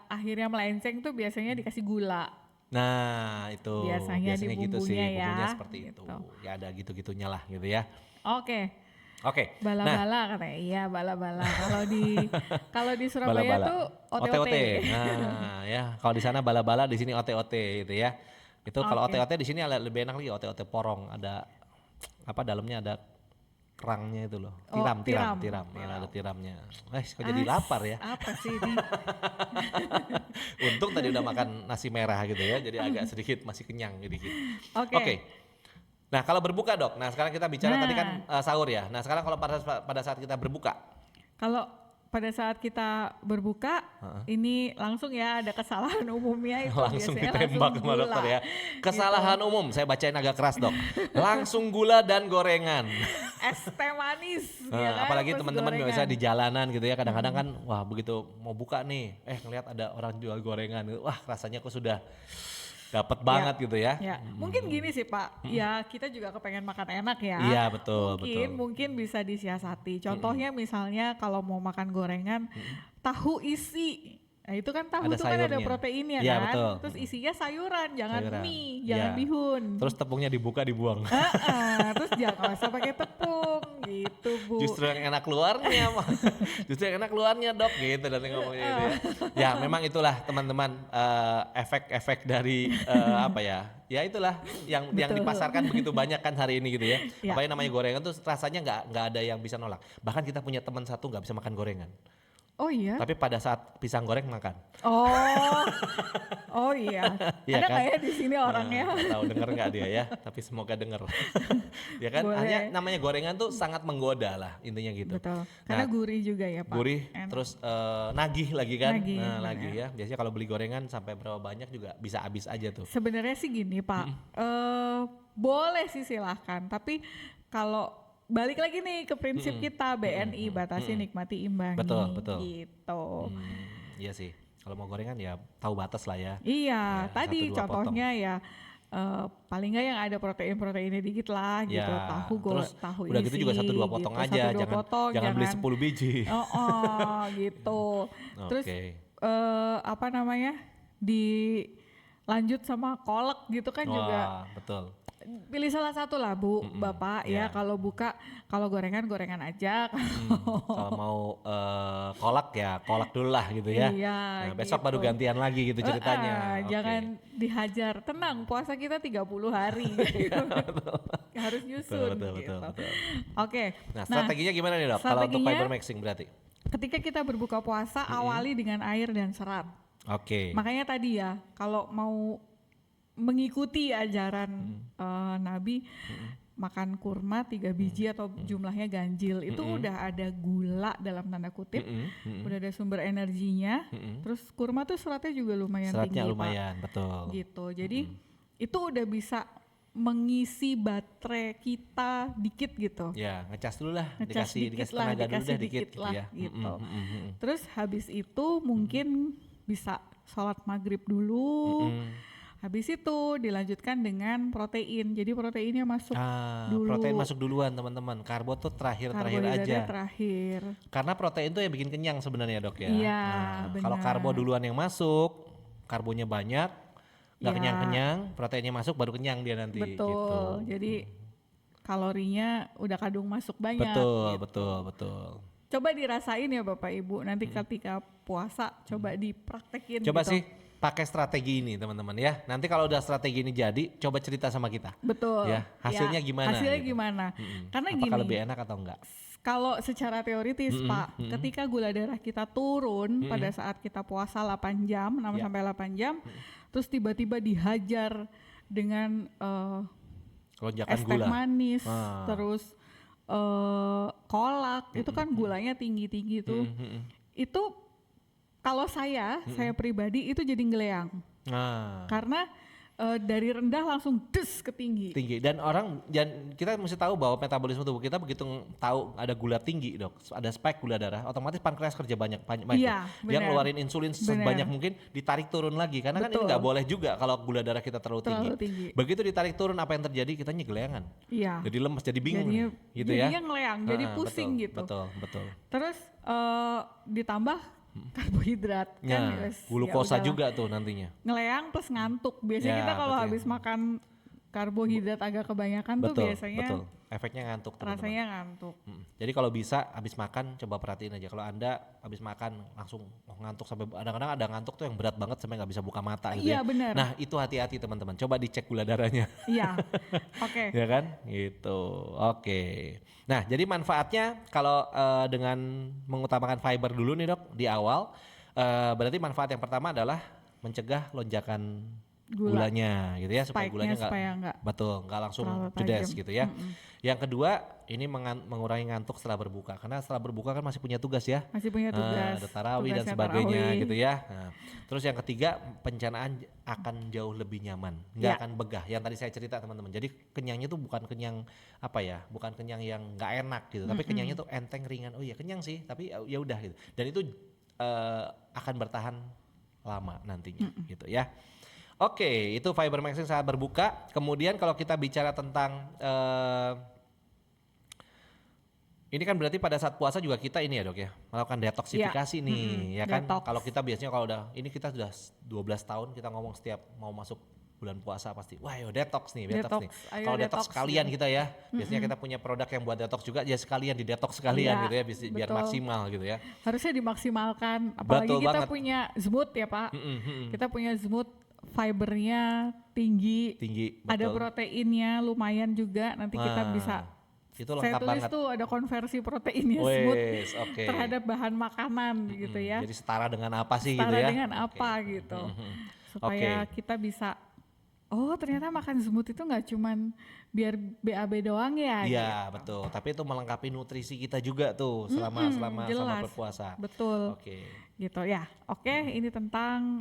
akhirnya melenceng tuh biasanya dikasih gula. Nah itu Biasanya di gitu sih, bumbunya ya, bumbunya seperti gitu. itu. Ya ada gitu-gitunya lah gitu ya. Oke. Oke. Bala-bala katanya. Iya, bala-bala. Kalau di Surabaya Bala-bala. tuh Ote-ote. ote-ote. Nah, ya kalau di sana bala-bala, di sini ote-ote gitu ya. Itu kalau Oke. ote-ote di sini lebih enak lagi, ote-ote porong. Ada dalamnya ada kerangnya itu loh. Tiram. Ya, ada tiramnya. Kok jadi lapar ya. Apa sih ini? Untung tadi udah makan nasi merah gitu ya. Jadi agak sedikit masih kenyang sedikit. Oke. Oke. Nah, kalau berbuka, Dok. Nah, sekarang kita bicara Nah. tadi kan sahur ya. Nah, sekarang kalau pada saat kita berbuka. Kalau pada saat kita berbuka, ini langsung ya ada kesalahan umumnya itu Langsung biasanya ditembak langsung sama gula. dokter ya. Kesalahan umum, saya bacain agak keras dok. Langsung gula dan gorengan. Es teh manis. Nah, ya kan, apalagi plus teman-teman gorengan. biasa di jalanan gitu ya, kadang-kadang kan wah begitu mau buka nih, ngelihat ada orang jual gorengan, wah rasanya kok sudah dapat banget gitu ya. Ya, mungkin gini sih Pak, ya kita juga kepengen makan enak ya. Iya betul. Mungkin bisa disiasati. Contohnya misalnya kalau mau makan gorengan, tahu isi. Nah itu kan tahu Ada itu kan ada sayurnya. proteinnya Iya, kan. betul. Terus isinya sayuran, jangan Sayuran. mie, jangan Iya. bihun. Terus tepungnya dibuka dibuang. Terus jangan usah pakai tepung gitu Bu. Justru yang enak keluarnya, justru yang enak keluarnya dok, gitu nanti ngomongnya gitu ya. Ya memang itulah teman-teman efek-efek dari apa ya? Ya itulah yang Betul. dipasarkan begitu banyak kan hari ini gitu ya. Ya. Apalagi namanya gorengan tuh rasanya nggak ada yang bisa nolak. Bahkan kita punya teman satu nggak bisa makan gorengan, Oh iya. tapi pada saat pisang goreng makan. Oh. Oh iya. Iya Ada kan? nggak ya di sini orangnya? Nggak tahu denger nggak dia ya, tapi semoga denger. Ya kan, Boleh. hanya namanya gorengan tuh sangat menggoda lah intinya gitu. Betul. Karena gurih juga ya Pak. Gurih, Enak. terus nagih lagi kan, Nagih, nah benar. lagi ya. Biasanya kalau beli gorengan sampai berapa banyak juga bisa habis aja tuh. Sebenarnya sih gini Pak, boleh sih silahkan. Tapi kalau balik lagi nih ke prinsip kita BNI, batasi, nikmati, imbangi. Betul, betul. Gitu. Iya sih, kalau mau gorengan ya tahu batas lah ya. Iya, Ya, tadi 1-2 contohnya ya paling nggak yang ada protein-proteinnya dikit lah gitu. Ya, Tahu terus tahu udah isi gitu juga 1-2 potong gitu. aja, 1-2 potong, jangan beli 10 biji. Oh, gitu. Terus Oke. apa namanya? Dilanjut sama kolak gitu kan juga. Wah, betul. Pilih salah satu lah Bu, Bapak ya. ya. Kalau buka, kalau gorengan aja. Kalau mau kolak ya kolak dulu lah gitu ya. Iya, Nah, besok gitu. baru gantian lagi gitu ceritanya. Oke. Jangan dihajar. Tenang, puasa kita 30 hari. Harus nyusun Betul, gitu. betul. Oke. Nah, strateginya gimana nih dok? Kalau untuk strateginya, fiber maxing berarti? ketika kita berbuka puasa, awali dengan air dan serat. Oke. Makanya tadi ya, kalau mau mengikuti ajaran Nabi, makan kurma 3 biji atau jumlahnya ganjil, itu udah ada gula dalam tanda kutip, udah ada sumber energinya, terus kurma tuh seratnya juga lumayan Seratnya tinggi lumayan, betul. Pak. Gitu, jadi itu udah bisa mengisi baterai kita dikit gitu. Ya, ngecas dulu lah, Ngecas dikasih dikit lah, tenaga dulu dikasih deh dikit dikit lah, ya. gitu. Terus habis itu mungkin bisa sholat maghrib dulu. Habis itu dilanjutkan dengan protein. Jadi proteinnya masuk dulu. Protein masuk duluan teman-teman. Karbo tuh terakhir aja. Karbohidratnya terakhir. Karena protein tuh yang bikin kenyang sebenarnya dok ya. Iya, Kalau benar. karbo duluan yang masuk, karbonya banyak, nggak Ya. kenyang-kenyang, proteinnya masuk baru kenyang dia nanti. Betul. Gitu. Jadi kalorinya udah kadung masuk banyak. Betul, gitu. betul. Coba dirasain ya Bapak Ibu. Nanti ketika puasa coba dipraktekin. Coba gitu. sih pakai strategi ini teman-teman ya. Nanti kalau udah strategi ini jadi, coba cerita sama kita. Betul. Ya, hasilnya gimana Hasilnya gitu. gimana? Karena Apakah gini. lebih enak atau enggak? Kalau secara teoritis Pak, ketika gula darah kita turun pada saat kita puasa 8 jam, 6 Ya. sampai 8 jam, terus tiba-tiba dihajar dengan Lonjakan es teh gula. manis, Ah. terus kolak, itu kan gulanya tinggi-tinggi tuh. Itu kalau saya pribadi itu jadi ngeleang. Nah, Karena dari rendah langsung des ke tinggi. tinggi dan kita mesti tahu bahwa metabolisme tubuh kita begitu tahu ada gula tinggi dok, ada spike gula darah, otomatis pankreas kerja banyak Iya, dia benar. ngeluarin insulin sebanyak mungkin, ditarik turun lagi karena kan ini Betul. nggak boleh juga kalau gula darah kita terlalu Terlalu tinggi. Begitu ditarik turun apa yang terjadi, kita geleangan, Iya. jadi lemes, jadi bingung Jadinya, nih, gitu ya. jadinya ngeleang, jadi pusing betul, gitu. betul. Terus ditambah karbohidrat kan Nah, wes, glukosa ya udahlah. juga tuh nantinya. Ngeleang plus ngantuk. Biasanya Ya, kita kalau betul. habis makan karbohidrat agak kebanyakan tuh Betul, biasanya betul. Efeknya ngantuk teman-teman. rasanya ngantuk. Jadi kalau bisa habis makan coba perhatiin aja. Kalau Anda habis makan langsung ngantuk sampai kadang-kadang ada ngantuk tuh yang berat banget sampai nggak bisa buka mata gitu Iya, ya. benar. Nah, itu hati-hati teman-teman. Coba dicek gula darahnya. Iya. Oke. Ya kan? Gitu. Oke. Nah, jadi manfaatnya kalau dengan mengutamakan fiber dulu nih, Dok, di awal berarti manfaat yang pertama adalah mencegah lonjakan gulanya gitu ya, supaya Spike-nya gulanya supaya nggak betul nggak langsung terlalu jedes tajam. gitu ya. Yang kedua ini mengurangi ngantuk setelah berbuka, karena setelah berbuka kan masih punya tugas ya. Masih punya tugas. Ada tarawih dan tugasnya sebagainya tarawih. gitu ya. Nah, terus yang ketiga pencernaan akan jauh lebih nyaman, nggak Ya. akan begah. Yang tadi saya cerita teman-teman. Jadi kenyangnya tuh bukan kenyang apa ya, bukan kenyang yang nggak enak gitu, tapi kenyangnya tuh enteng ringan. Oh iya kenyang sih, tapi ya udah gitu. Dan itu akan bertahan lama nantinya gitu ya. Oke, itu fiber maxing saat berbuka. Kemudian kalau kita bicara tentang ini kan berarti pada saat puasa juga kita ini ya dok ya, melakukan detoksifikasi Ya. nih ya kan. Detox. Kalau kita biasanya kalau udah ini kita sudah 12 tahun kita ngomong setiap mau masuk bulan puasa pasti, wah yo detox nih, Detox, nih. ayo Kalau detox detox sekalian gitu. kita ya, biasanya kita punya produk yang buat detox juga, ya sekalian di detox sekalian Iya, gitu ya, biar betul. maksimal gitu ya. Harusnya dimaksimalkan, apalagi Betul kita banget. punya smooth ya Pak. Mm-mm. Kita punya smooth, fibernya tinggi, Tinggi, ada betul. proteinnya lumayan juga, nanti kita Wah, bisa. itu Saya lengkap tulis banget. tuh ada konversi proteinnya smooth Wes, oke. terhadap bahan makanan gitu ya. Jadi setara dengan apa sih Setara gitu ya? dengan Oke. apa gitu. Supaya kita bisa, oh ternyata makan smooth itu nggak cuman biar BAB doang ya. Iya, gitu. betul. Tapi itu melengkapi nutrisi kita juga tuh selama Jelas. berpuasa. Betul. Oke. Gitu ya. Oke, ini tentang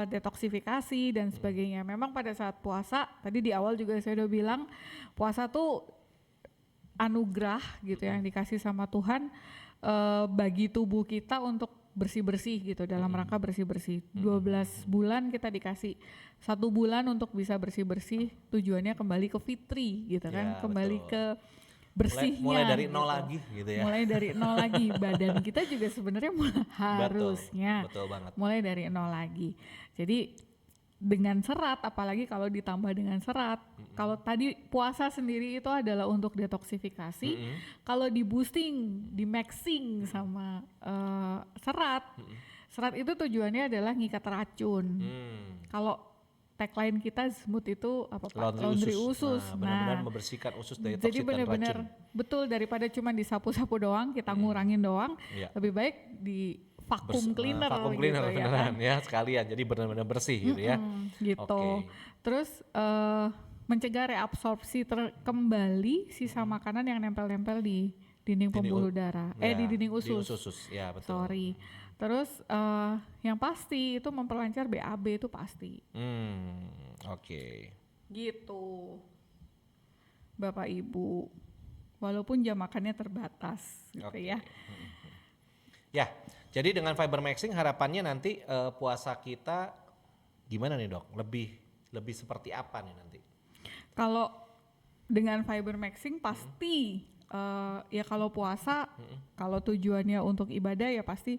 detoksifikasi dan sebagainya. Memang pada saat puasa, tadi di awal juga saya udah bilang, puasa tuh anugerah gitu yang dikasih sama Tuhan bagi tubuh kita untuk bersih-bersih gitu, dalam rangka bersih-bersih. 12 bulan kita dikasih 1 bulan untuk bisa bersih-bersih, tujuannya kembali ke fitri gitu kan, Ya, kembali betul. ke bersihnya. Mulai dari nol gitu. lagi gitu ya. Mulai dari nol lagi, badan kita juga sebenarnya harusnya Betul banget. mulai dari nol lagi. Jadi dengan serat, apalagi kalau ditambah dengan serat, kalau tadi puasa sendiri itu adalah untuk detoksifikasi, kalau di boosting, di maxing sama serat, serat itu tujuannya adalah ngikat racun. Kalau tagline kita smooth itu apa Pak? Laundry usus. Nah, benar-benar membersihkan usus dari Jadi toksin dan benar-benar racun. betul, daripada cuma disapu-sapu doang, kita ngurangin doang, Iya. lebih baik di vacuum cleaner, vacuum gitu cleaner ya beneran kan? ya sekalian. Jadi benar-benar bersih gitu ya. Gitu. Oke. Terus mencegah reabsorpsi kembali sisa makanan yang nempel-nempel di dinding pembuluh darah, Ya, di dinding usus. Di usus, ya betul. Sorry. Terus yang pasti itu memperlancar BAB itu pasti. Oke. Gitu. Bapak Ibu. Walaupun jam makannya terbatas gitu Oke. ya. Ya, jadi dengan fiber maxing harapannya nanti puasa kita gimana nih dok? Lebih seperti apa nih nanti? Kalau dengan fiber maxing pasti ya kalau puasa kalau tujuannya untuk ibadah ya pasti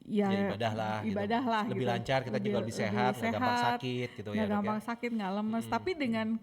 Ya ibadah lah. ibadah gitu. lah Lebih gitu. lancar, kita juga lebih sehat, nggak gampang sakit gitu ya. nggak Dok, gampang ya? sakit, nggak lemes. Tapi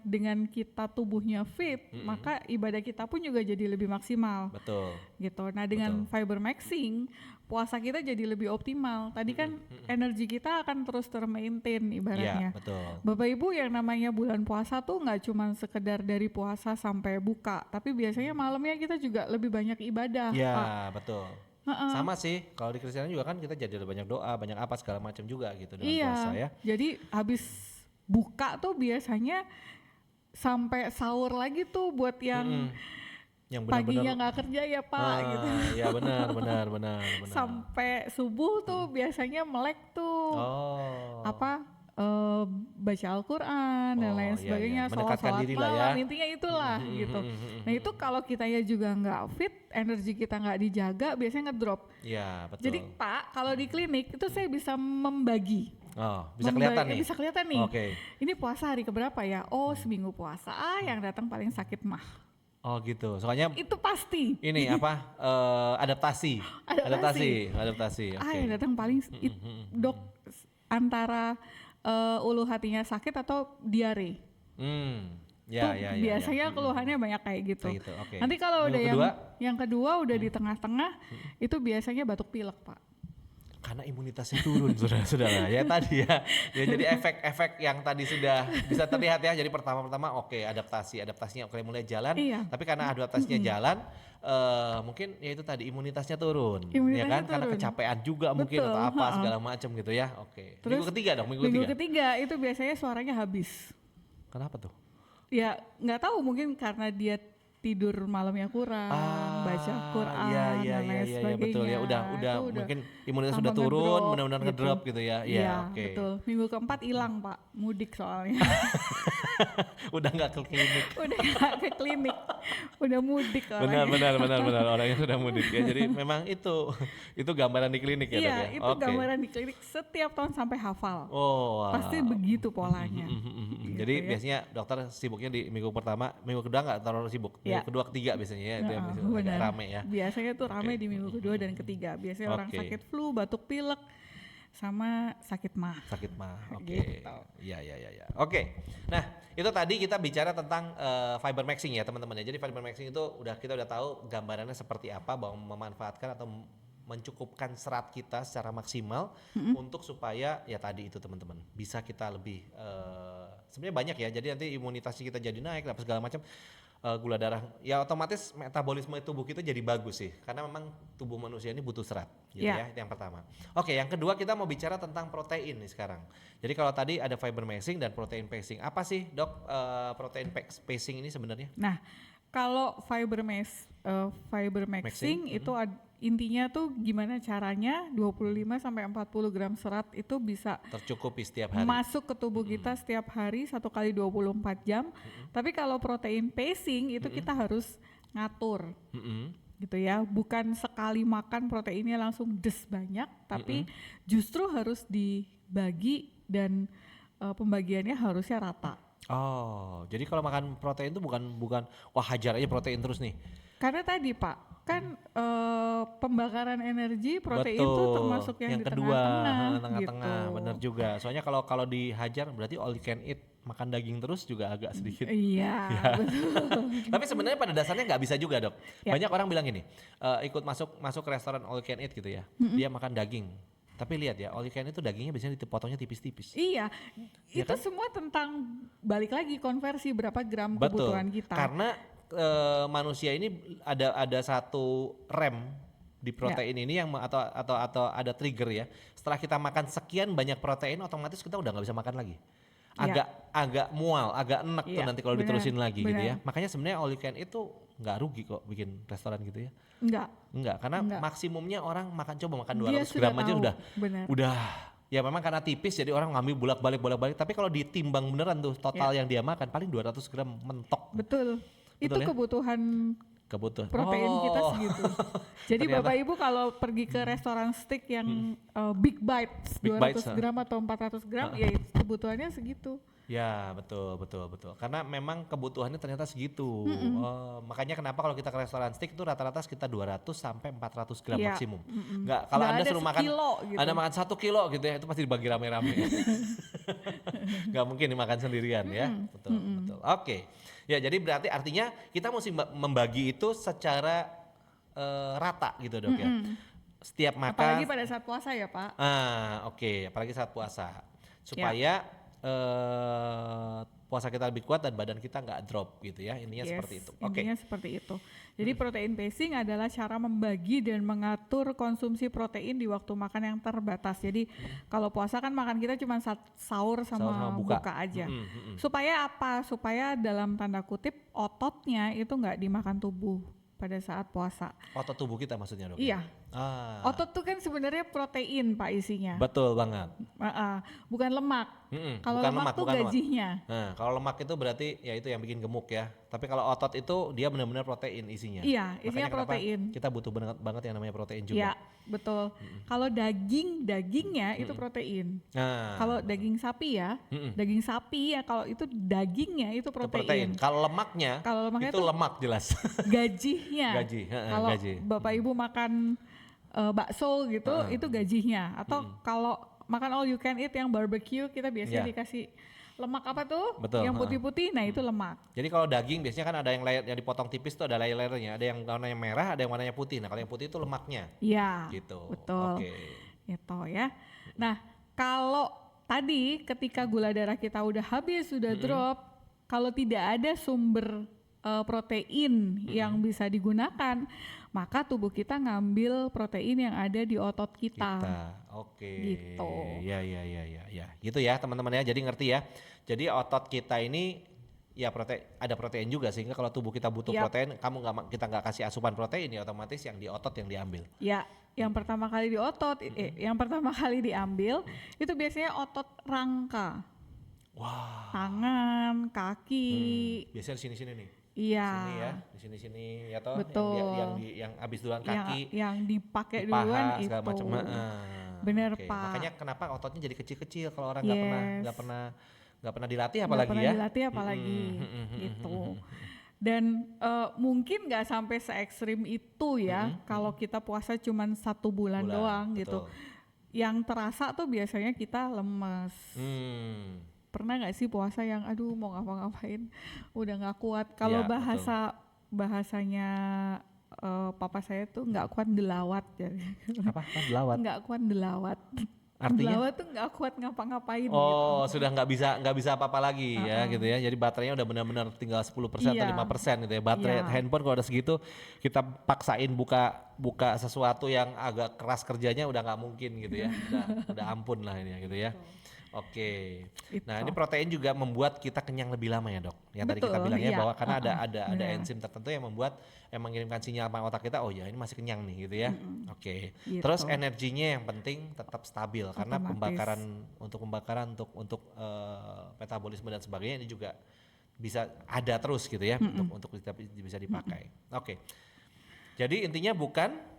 dengan kita tubuhnya fit, maka ibadah kita pun juga jadi lebih maksimal. Betul. Gitu. Nah dengan fiber maxing puasa kita jadi lebih optimal. Tadi kan energi kita akan terus termaintain ibaratnya. Iya, betul. Bapak Ibu, yang namanya bulan puasa tuh nggak cuma sekedar dari puasa sampai buka, tapi biasanya malamnya kita juga lebih banyak ibadah. Iya, Pak. betul. Sama sih, kalau di Kristen juga kan kita jadi banyak doa, banyak apa segala macam juga gitu dengan Iya. puasa ya. Jadi habis buka tuh biasanya sampai sahur lagi tuh buat yang Yang paginya benar-benar nggak kerja ya Pak gitu. Ya benar. Sampai subuh tuh biasanya melek tuh. Oh. Apa baca Al-Quran dan Oh, lain iya, sebagainya, iya. Mendekatkan sholat diri lah malam, ya. intinya itulah gitu. Nah itu kalau kita ya juga nggak fit, energi kita nggak dijaga, biasanya ngedrop. Iya, betul. Jadi Pak, kalau di klinik itu saya bisa membagi. bisa kelihatan nih. Bisa kelihatan nih. Oke. Ini puasa hari keberapa ya? Oh seminggu puasa. Yang datang paling sakit mah. Oh gitu. Soalnya Itu pasti. ini apa? Adaptasi. Adaptasi. Oke. Yang datang paling dok antara ulu hatinya sakit atau diare. Ya. Biasanya keluhannya banyak kayak gitu. Kayak gitu, oke. Nanti kalau Minggu udah kedua? yang kedua udah di tengah-tengah, itu biasanya batuk pilek Pak. Karena imunitasnya turun saudara-saudara ya tadi ya. Jadi efek-efek yang tadi sudah bisa terlihat ya. Jadi pertama-tama oke, adaptasinya oke mulai jalan. Iya. Tapi karena adaptasinya jalan, mungkin ya itu tadi imunitasnya turun, ya Imunitasnya kan? Karena turun. kecapean juga mungkin Betul, atau apa segala macam gitu ya. Oke. Terus Minggu ketiga dong, Minggu ketiga itu biasanya suaranya habis. Kenapa tuh? Ya nggak tahu, mungkin karena dia tidur malamnya kurang, baca Quran dan lain sebagainya. Betul ya. Udah Itu mungkin imunitas tambah sudah turun, ngedrop benar-benar gitu. ngedrop gitu ya. Iya, Oke. betul. Minggu keempat hilang Pak, mudik soalnya. Udah nggak ke klinik. Udah nggak ke klinik, udah mudik orangnya. Benar orangnya sudah mudik ya. Jadi memang itu gambaran di klinik ya Iya, dok ya. itu gambaran di klinik setiap tahun sampai hafal. Oh, Pasti begitu polanya. Jadi Gitu ya. biasanya dokter sibuknya di minggu pertama, minggu kedua nggak terlalu sibuk. Iya. Minggu kedua, ketiga biasanya ya, itu yang Heeh, biasanya agak benar. rame ya. Biasanya tuh rame di minggu kedua dan ketiga. Biasanya orang Oke. sakit flu, batuk pilek, sama sakit mah. Sakit mah, oke. Gitu. Iya. Oke, nah itu tadi kita bicara tentang fiber maxing ya teman-teman ya. Jadi fiber maxing itu kita udah tahu gambarannya seperti apa, bahwa memanfaatkan atau mencukupkan serat kita secara maksimal untuk supaya ya tadi itu teman-teman bisa kita lebih sebenarnya banyak ya. Jadi nanti imunitas kita jadi naik, apa segala macam. Gula darah ya otomatis metabolisme tubuh kita jadi bagus sih, karena memang tubuh manusia ini butuh serat gitu ya. Itu yang pertama. Oke, yang kedua kita mau bicara tentang protein nih sekarang. Jadi kalau tadi ada fiber maxing dan protein pacing, apa sih dok protein pacing ini sebenarnya? Nah, kalau fiber maxing itu intinya tuh gimana caranya 25 sampai 40 gram serat itu bisa tercukupi setiap hari, masuk ke tubuh kita setiap hari 1 kali 24 jam. Tapi kalau protein pacing itu kita harus ngatur. Gitu ya, bukan sekali makan proteinnya langsung banyak, tapi justru harus dibagi dan pembagiannya harusnya rata. Oh, jadi kalau makan protein itu bukan wah hajar aja protein terus nih. Karena tadi Pak, kan pembakaran energi protein Betul, itu termasuk yang di kedua, tengah-tengah tengah-tengah, gitu. bener juga. Soalnya kalau dihajar berarti all you can eat, makan daging terus juga agak sedikit. Iya, betul. Tapi sebenarnya pada dasarnya nggak bisa juga dok. Ya. Banyak orang bilang gini, ikut masuk ke restoran all you can eat gitu ya, dia makan daging. Tapi lihat ya, all you can eat itu dagingnya biasanya dipotongnya tipis-tipis. Iya, Ya itu kan? semua tentang balik lagi konversi berapa gram Betul, kebutuhan kita. karena manusia ini ada satu rem di protein ini yang atau ada trigger ya. Setelah kita makan sekian banyak protein, otomatis kita udah nggak bisa makan lagi. Agak mual, agak enak tuh nanti kalau benar, diterusin lagi gitu ya. benar. Makanya sebenarnya all you can eat itu nggak rugi kok bikin restoran gitu ya. Enggak, Karena Enggak. maksimumnya orang makan 200 dia gram sudah aja tahu. udah Benar. ya memang karena tipis jadi orang ngambil bolak-balik. Tapi kalau ditimbang beneran tuh total yang dia makan paling 200 gram mentok. Betul. Itu Betul ya? kebutuhan protein Oh. kita segitu. Jadi Ternyata. Bapak Ibu kalau pergi ke restoran steak yang big bites Big 200 bites, gram atau 400 gram ya itu kebutuhannya segitu. Ya betul. Karena memang kebutuhannya ternyata segitu. Makanya kenapa kalau kita ke restoran steak itu rata-rata sekitar 200 sampai 400 gram Iya. maksimum. Nggak, kalau Nggak Anda ada suruh makan, sekilo gitu. Anda makan 1 kilo gitu ya, itu pasti dibagi rame-rame. Nggak mungkin dimakan sendirian ya. Betul. Oke. Ya jadi berarti artinya kita mesti membagi itu secara rata gitu dok ya. Setiap makan. Apalagi pada saat puasa ya Pak. Oke. Apalagi saat puasa. Supaya puasa kita lebih kuat dan badan kita nggak drop gitu ya. Intinya seperti itu. Oke. Intinya seperti itu. Jadi protein pacing adalah cara membagi dan mengatur konsumsi protein di waktu makan yang terbatas. Jadi kalau puasa kan makan kita cuma sahur sama buka aja. Supaya apa? Supaya dalam tanda kutip ototnya itu nggak dimakan tubuh pada saat puasa. Otot tubuh kita maksudnya dok? Iya. Otot Otot tuh kan sebenarnya protein Pak isinya. betul banget. Bukan lemak. Kalau Bukan lemak tuh bukan gajinya. Nah, kalau lemak itu berarti ya itu yang bikin gemuk ya. Tapi kalau otot itu dia benar-benar protein isinya. Iya, isinya Makanya kenapa protein. kita butuh banget yang namanya protein juga. Iya, betul. Kalau dagingnya itu protein. Nah, Kalau daging sapi ya, daging sapi ya kalau itu dagingnya itu itu protein. protein. Kalau lemaknya, Kalau lemaknya itu tuh lemak jelas. Gajinya. Gaji, Kalau gaji. Bapak Ibu makan bakso gitu, itu gajinya. Atau kalau makan all you can eat yang barbecue kita biasanya Iya. dikasih lemak apa tuh? Betul, Yang putih-putih, nah itu lemak. Jadi kalau daging biasanya kan ada yang layer yang dipotong tipis tuh ada layer-layernya. Ada yang warnanya merah, ada yang warnanya putih. Nah kalau yang putih itu lemaknya. Iya. Gitu. Betul. Oke. Gitu ya. Nah, kalau tadi ketika gula darah kita udah habis, sudah drop, kalau tidak ada sumber protein yang bisa digunakan, maka tubuh kita ngambil protein yang ada di otot kita. Oke. Gitu. Ya. Gitu ya teman-teman ya. Jadi ngerti ya. Jadi otot kita ini ya ada protein juga sehingga kalau tubuh kita butuh Yap. protein, kita nggak kasih asupan protein ya otomatis yang di otot yang diambil. Ya, yang pertama kali di otot, yang pertama kali diambil itu biasanya otot rangka, Wah. tangan, kaki. Biasanya di sini-sini nih. Iya. Sini ya, di sini-sini ya toh. Betul. Yang habis duluan kaki. Yang dipakai di paha, duluan segala itu. macam. Bener, Oke. Pak. Makanya kenapa ototnya jadi kecil-kecil kalau orang Yes. nggak pernah dilatih Nggak apalagi pernah ya. dilatih apalagi gitu. Dan mungkin nggak sampai se ekstrim itu ya kalau kita puasa cuma 1 bulan doang gitu. Betul. yang terasa tuh biasanya kita lemes. Pernah nggak sih puasa yang aduh mau ngapa-ngapain udah nggak kuat. Kalau Ya, betul. bahasanya papa saya tuh nggak kuat delawat jadi. Apa? Lawat. Nggak kuat delawat. Artinya? Delawat tuh nggak kuat ngapa-ngapain Oh, gitu. sudah nggak bisa apa-apa lagi ya gitu ya. Jadi baterainya udah benar-benar tinggal 10% atau Iya. 5% gitu ya. Baterai Iya. handphone kalau udah segitu kita paksain buka sesuatu yang agak keras kerjanya udah nggak mungkin gitu ya. Udah ampun lah ini ya gitu ya. Oke. Nah, ini Itu. protein juga membuat kita kenyang lebih lama ya, Dok. Yang tadi kita Betul, bilangnya iya. bahwa karena ada Benar. enzim tertentu yang mengirimkan sinyal sama otak kita, oh ya ini masih kenyang nih gitu ya. Oke. Gitu. Terus energinya yang penting tetap stabil karena Otomatis. pembakaran untuk metabolisme dan sebagainya ini juga bisa ada terus gitu ya untuk bisa dipakai. Oke. Jadi intinya bukan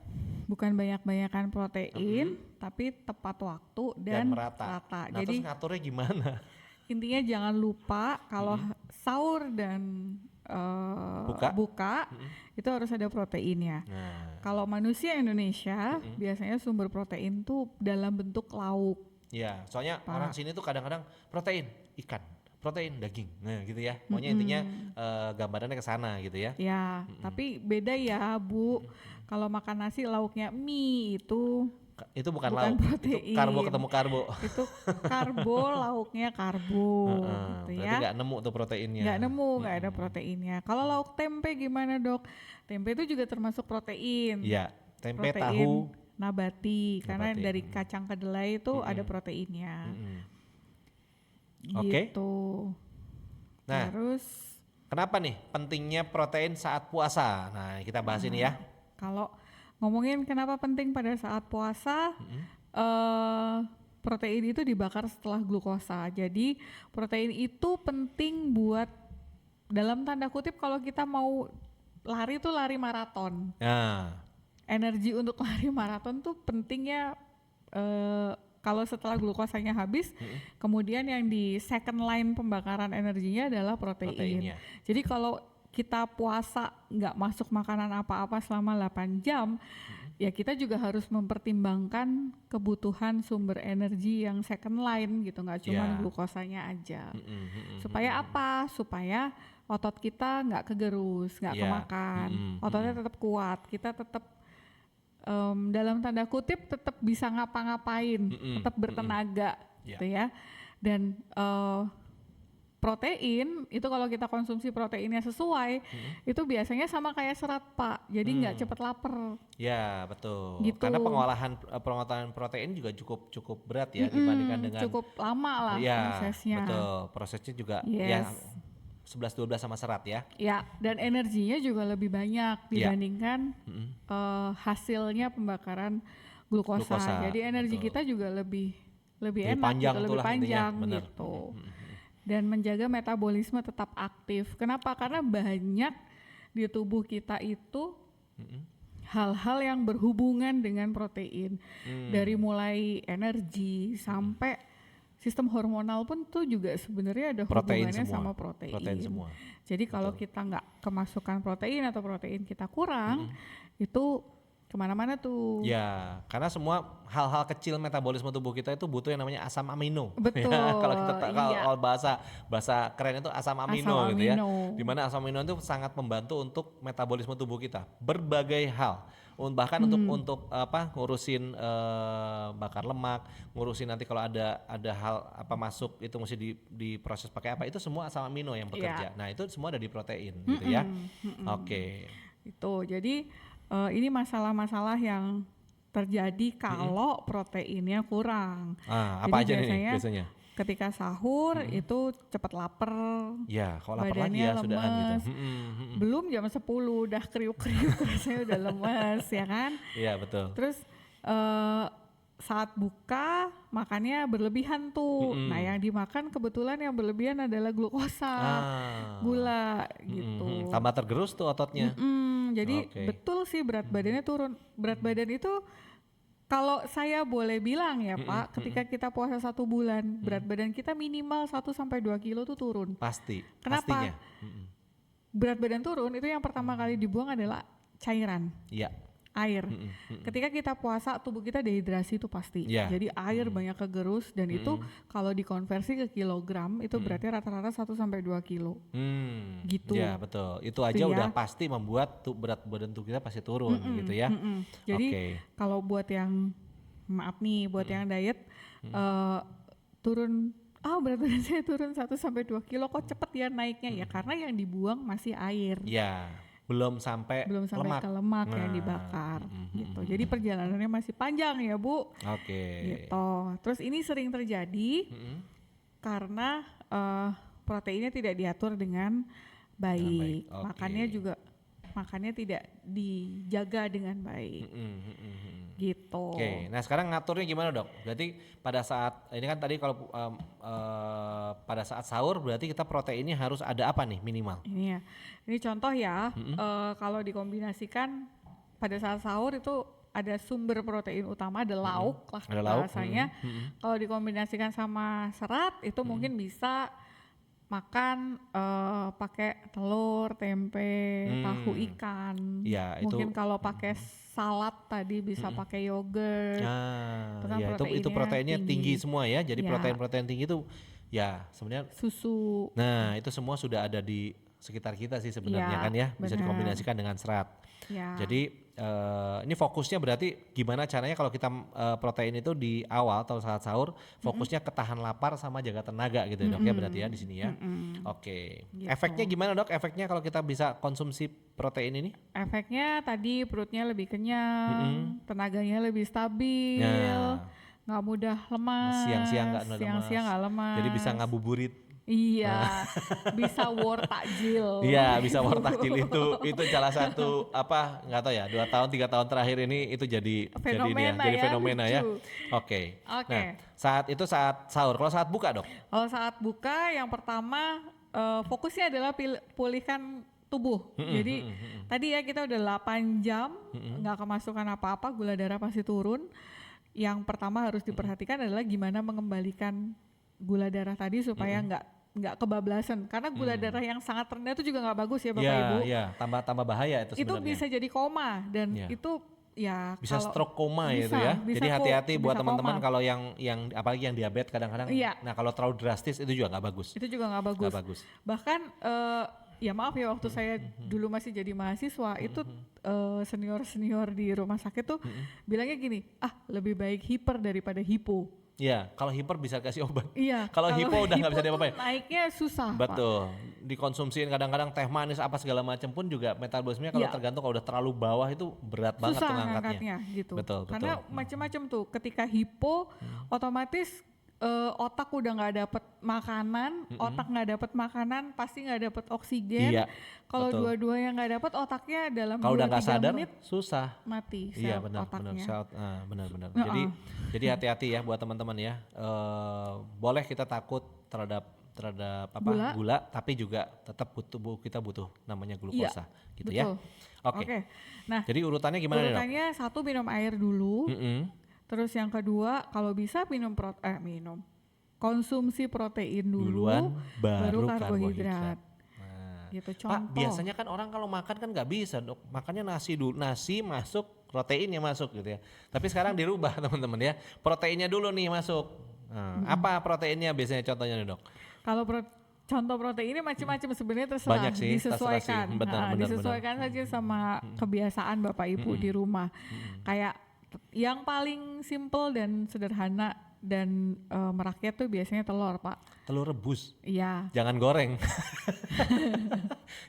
Bukan banyak-banyakan protein, tapi tepat waktu dan dan merata. rata. Nah, Jadi terus ngaturnya gimana? intinya jangan lupa kalau sahur dan buka itu harus ada proteinnya. Nah, Kalau manusia Indonesia biasanya sumber protein tuh dalam bentuk lauk. ya, soalnya orang sini tuh kadang-kadang protein ikan, protein daging, nah gitu ya. Pokoknya intinya gambarannya ke sana gitu ya. Ya, tapi beda ya Bu. Kalau makan nasi lauknya mie itu Itu bukan bukan lauk, itu protein. karbo ketemu karbo. itu karbo, lauknya karbo gitu Berarti ya. nggak nemu tuh proteinnya. Nggak nemu, nggak ada proteinnya. Kalau lauk tempe gimana Dok? Tempe itu juga termasuk protein. Iya, tempe, Protein tahu. nabati, karena Nabati, dari kacang kedelai itu ada proteinnya. Oke. Gitu. Nah, Terus kenapa nih pentingnya protein saat puasa? Nah, kita bahas ini ya. kalau ngomongin kenapa penting pada saat puasa, protein itu dibakar setelah glukosa. Jadi protein itu penting buat dalam tanda kutip kalau kita mau lari tuh lari maraton. Nah, Energi untuk lari maraton tuh pentingnya kalau setelah glukosanya habis, kemudian yang di second line pembakaran energinya adalah protein. proteinnya. Jadi kalau kita puasa nggak masuk makanan apa-apa selama 8 jam, ya kita juga harus mempertimbangkan kebutuhan sumber energi yang second line gitu, nggak cuma Ya. glukosanya aja. Supaya apa? Supaya otot kita nggak kegerus, nggak Ya. kemakan, ototnya tetap kuat, kita tetap dalam tanda kutip tetap bisa ngapa-ngapain, tetap bertenaga gitu ya. Dan protein itu kalau kita konsumsi proteinnya sesuai, itu biasanya sama kayak serat Pak, jadi nggak cepet lapar. Ya, betul. Gitu. Karena pengolahan protein juga cukup berat ya dibandingkan dengan Cukup lama lah ya, prosesnya. betul. Prosesnya juga Yes. ya 11-12 sama serat ya. Ya, dan energinya juga lebih banyak Ya. dibandingkan hasilnya pembakaran glukosa. Glukosa, Jadi energi betul. kita juga lebih Lebih enak panjang gitu, tuh lebih lah intinya, panjang bener. gitu. Dan menjaga metabolisme tetap aktif. Kenapa? Karena banyak di tubuh kita itu hal-hal yang berhubungan dengan protein. Dari mulai energi sampai sistem hormonal pun tuh juga sebenarnya ada Protein hubungannya semua. sama protein. Protein semua. Jadi kalau kita nggak kemasukan protein atau protein kita kurang, itu kemana-mana tuh. Ya, karena semua hal-hal kecil metabolisme tubuh kita itu butuh yang namanya asam amino. Betul, Ya, kalau kita kalau iya. kalau bahasa keren itu asam amino Asam gitu ya. amino. Dimana asam amino itu sangat membantu untuk metabolisme tubuh kita. Berbagai hal. Bahkan untuk apa ngurusin bakar lemak, ngurusin nanti kalau ada hal apa masuk itu mesti diproses pakai apa, itu semua asam amino yang bekerja. Nah, itu semua ada di protein gitu ya. Oke. Itu. Jadi ini masalah-masalah yang terjadi kalau proteinnya kurang. Apa Jadi aja nih biasanya? ketika sahur itu cepat lapar. Ya, kalau lapar lagi Badannya ya sudahan gitu. lemes. Belum jam 10 udah kriuk-kriuk rasanya udah lemes ya kan. Iya, betul. Terus saat buka makannya berlebihan tuh. Nah, yang dimakan kebetulan yang berlebihan adalah glukosa, gula gitu. Tambah tergerus tuh ototnya. Jadi Oke. betul sih berat badannya turun. Berat badan itu kalau saya boleh bilang ya Pak, ketika kita puasa 1 bulan, berat badan kita minimal 1-2 kilo tuh turun. Pasti. Kenapa? Pastinya. Berat badan turun itu yang pertama kali dibuang adalah cairan. Iya. air. Ketika kita puasa tubuh kita dehidrasi itu pasti. Iya. Jadi air banyak kegerus dan itu kalau dikonversi ke kilogram itu berarti rata-rata 1 sampai 2 kilo. Gitu. Ya betul. Itu aja ya. udah pasti membuat berat badan tubuh kita pasti turun gitu ya. Jadi Oke. kalau buat yang maaf nih buat yang diet turun berat badan saya turun 1 sampai 2 kilo kok cepet ya naiknya ya karena yang dibuang masih air. Ya, belum sampai lemak. ke lemak yang Nah, dibakar gitu. Jadi perjalanannya masih panjang ya Bu. Oke. Gitu. Terus ini sering terjadi karena proteinnya tidak diatur dengan baik. Oke. Makannya tidak dijaga dengan baik. Gitu. Oke, nah sekarang ngaturnya gimana dok? Berarti pada saat ini kan tadi kalau pada saat sahur berarti kita proteinnya harus ada apa nih minimal? Ini contoh ya, kalau dikombinasikan pada saat sahur itu ada sumber protein utama, ada lauk lah Ada lauk, bahasanya. Kalau dikombinasikan sama serat itu mungkin bisa makan pakai telur, tempe, tahu ikan. Ya, itu. Mungkin kalau pakai salad tadi bisa pakai yogurt. Nah, kan ya itu proteinnya tinggi semua ya. Jadi Ya. protein tinggi itu ya sebenarnya. Susu. Nah itu semua sudah ada di sekitar kita sih sebenarnya Ya, kan ya. Bisa benar. dikombinasikan dengan serat. Ya. Jadi ini fokusnya berarti gimana caranya kalau kita protein itu di awal atau saat sahur fokusnya ketahan lapar sama jaga tenaga gitu ya dok ya berarti ya di sini ya. Oke. Gitu. Efeknya gimana dok? Efeknya kalau kita bisa konsumsi protein ini? Efeknya tadi perutnya lebih kenyang, tenaganya lebih stabil, Nah. nggak mudah lemas. Siang-siang nggak lemas. Siang-siang nggak lemas. Jadi bisa ngabuburit. Iya, bisa war takjil. Iya bisa war takjil itu salah satu apa nggak tahu ya 2 tahun 3 tahun terakhir ini itu jadi Fenomena jadi ya, fenomena ya. lucu. Oke. Oke. Nah saat itu saat sahur. Kalau saat buka dok? Kalau saat buka yang pertama fokusnya adalah pulihkan tubuh. Jadi tadi ya kita udah 8 jam nggak kemasukan apa-apa, gula darah pasti turun. Yang pertama harus diperhatikan adalah gimana mengembalikan gula darah tadi supaya nggak kebablasan. Karena gula darah yang sangat rendah itu juga nggak bagus ya Bapak Ibu. Iya tambah bahaya itu Itu sebenarnya. bisa jadi koma dan Iya. itu ya Bisa kalau stroke koma bisa, itu ya. bisa Jadi hati-hati buat bisa teman-teman koma. kalau yang apalagi yang diabetes kadang-kadang. Iya. Nah kalau terlalu drastis itu juga nggak bagus. Itu juga nggak bagus. Nggak bagus. Bahkan ya maaf ya waktu saya dulu masih jadi mahasiswa itu senior di rumah sakit tuh bilangnya gini, lebih baik hiper daripada hipo. Iya, kalau hiper bisa kasih obat. Iya. Kalau hipo udah nggak bisa tuh diapa-apain. naiknya susah. Pak. Betul. Dikonsumsiin kadang-kadang teh manis apa segala macam pun juga metabolismenya kalau Iya. tergantung kalau udah terlalu bawah itu berat banget Susah tuh ngangkatnya. ngangkatnya gitu. Betul. Karena macam-macam tuh. Ketika hipo, otomatis otak udah nggak dapet makanan, otak nggak dapet makanan, pasti nggak dapet oksigen. Iya, Kalau betul. dua-duanya nggak dapet, otaknya dalam Kalau udah nggak 2-3 sadar menit susah. mati Iya sel benar otaknya. benar. Jadi hati-hati ya buat teman-teman ya. Boleh kita takut terhadap apa gula, tapi juga tetap tubuh kita butuh namanya glukosa gitu ya. Betul. Oke. Nah, Jadi urutannya gimana nih dok? urutannya 1 minum air dulu. Terus yang kedua kalau bisa konsumsi protein Duluan, dulu, baru karbohidrat. Nah, Gitu Pak, contoh. biasanya kan orang kalau makan kan nggak bisa dok, makannya nasi dulu, nasi masuk, proteinnya masuk gitu ya. Tapi sekarang dirubah teman-teman ya, proteinnya dulu nih masuk. Nah, apa proteinnya biasanya contohnya nih dok? Kalau contoh proteinnya macam-macam sebenarnya terserah, Banyak sih, terserah sih. disesuaikan. Benar. Disesuaikan saja sama kebiasaan Bapak Ibu di rumah. Kayak yang paling simple dan sederhana dan merakyat tuh biasanya telur, Pak. Telur rebus, Iya. jangan goreng.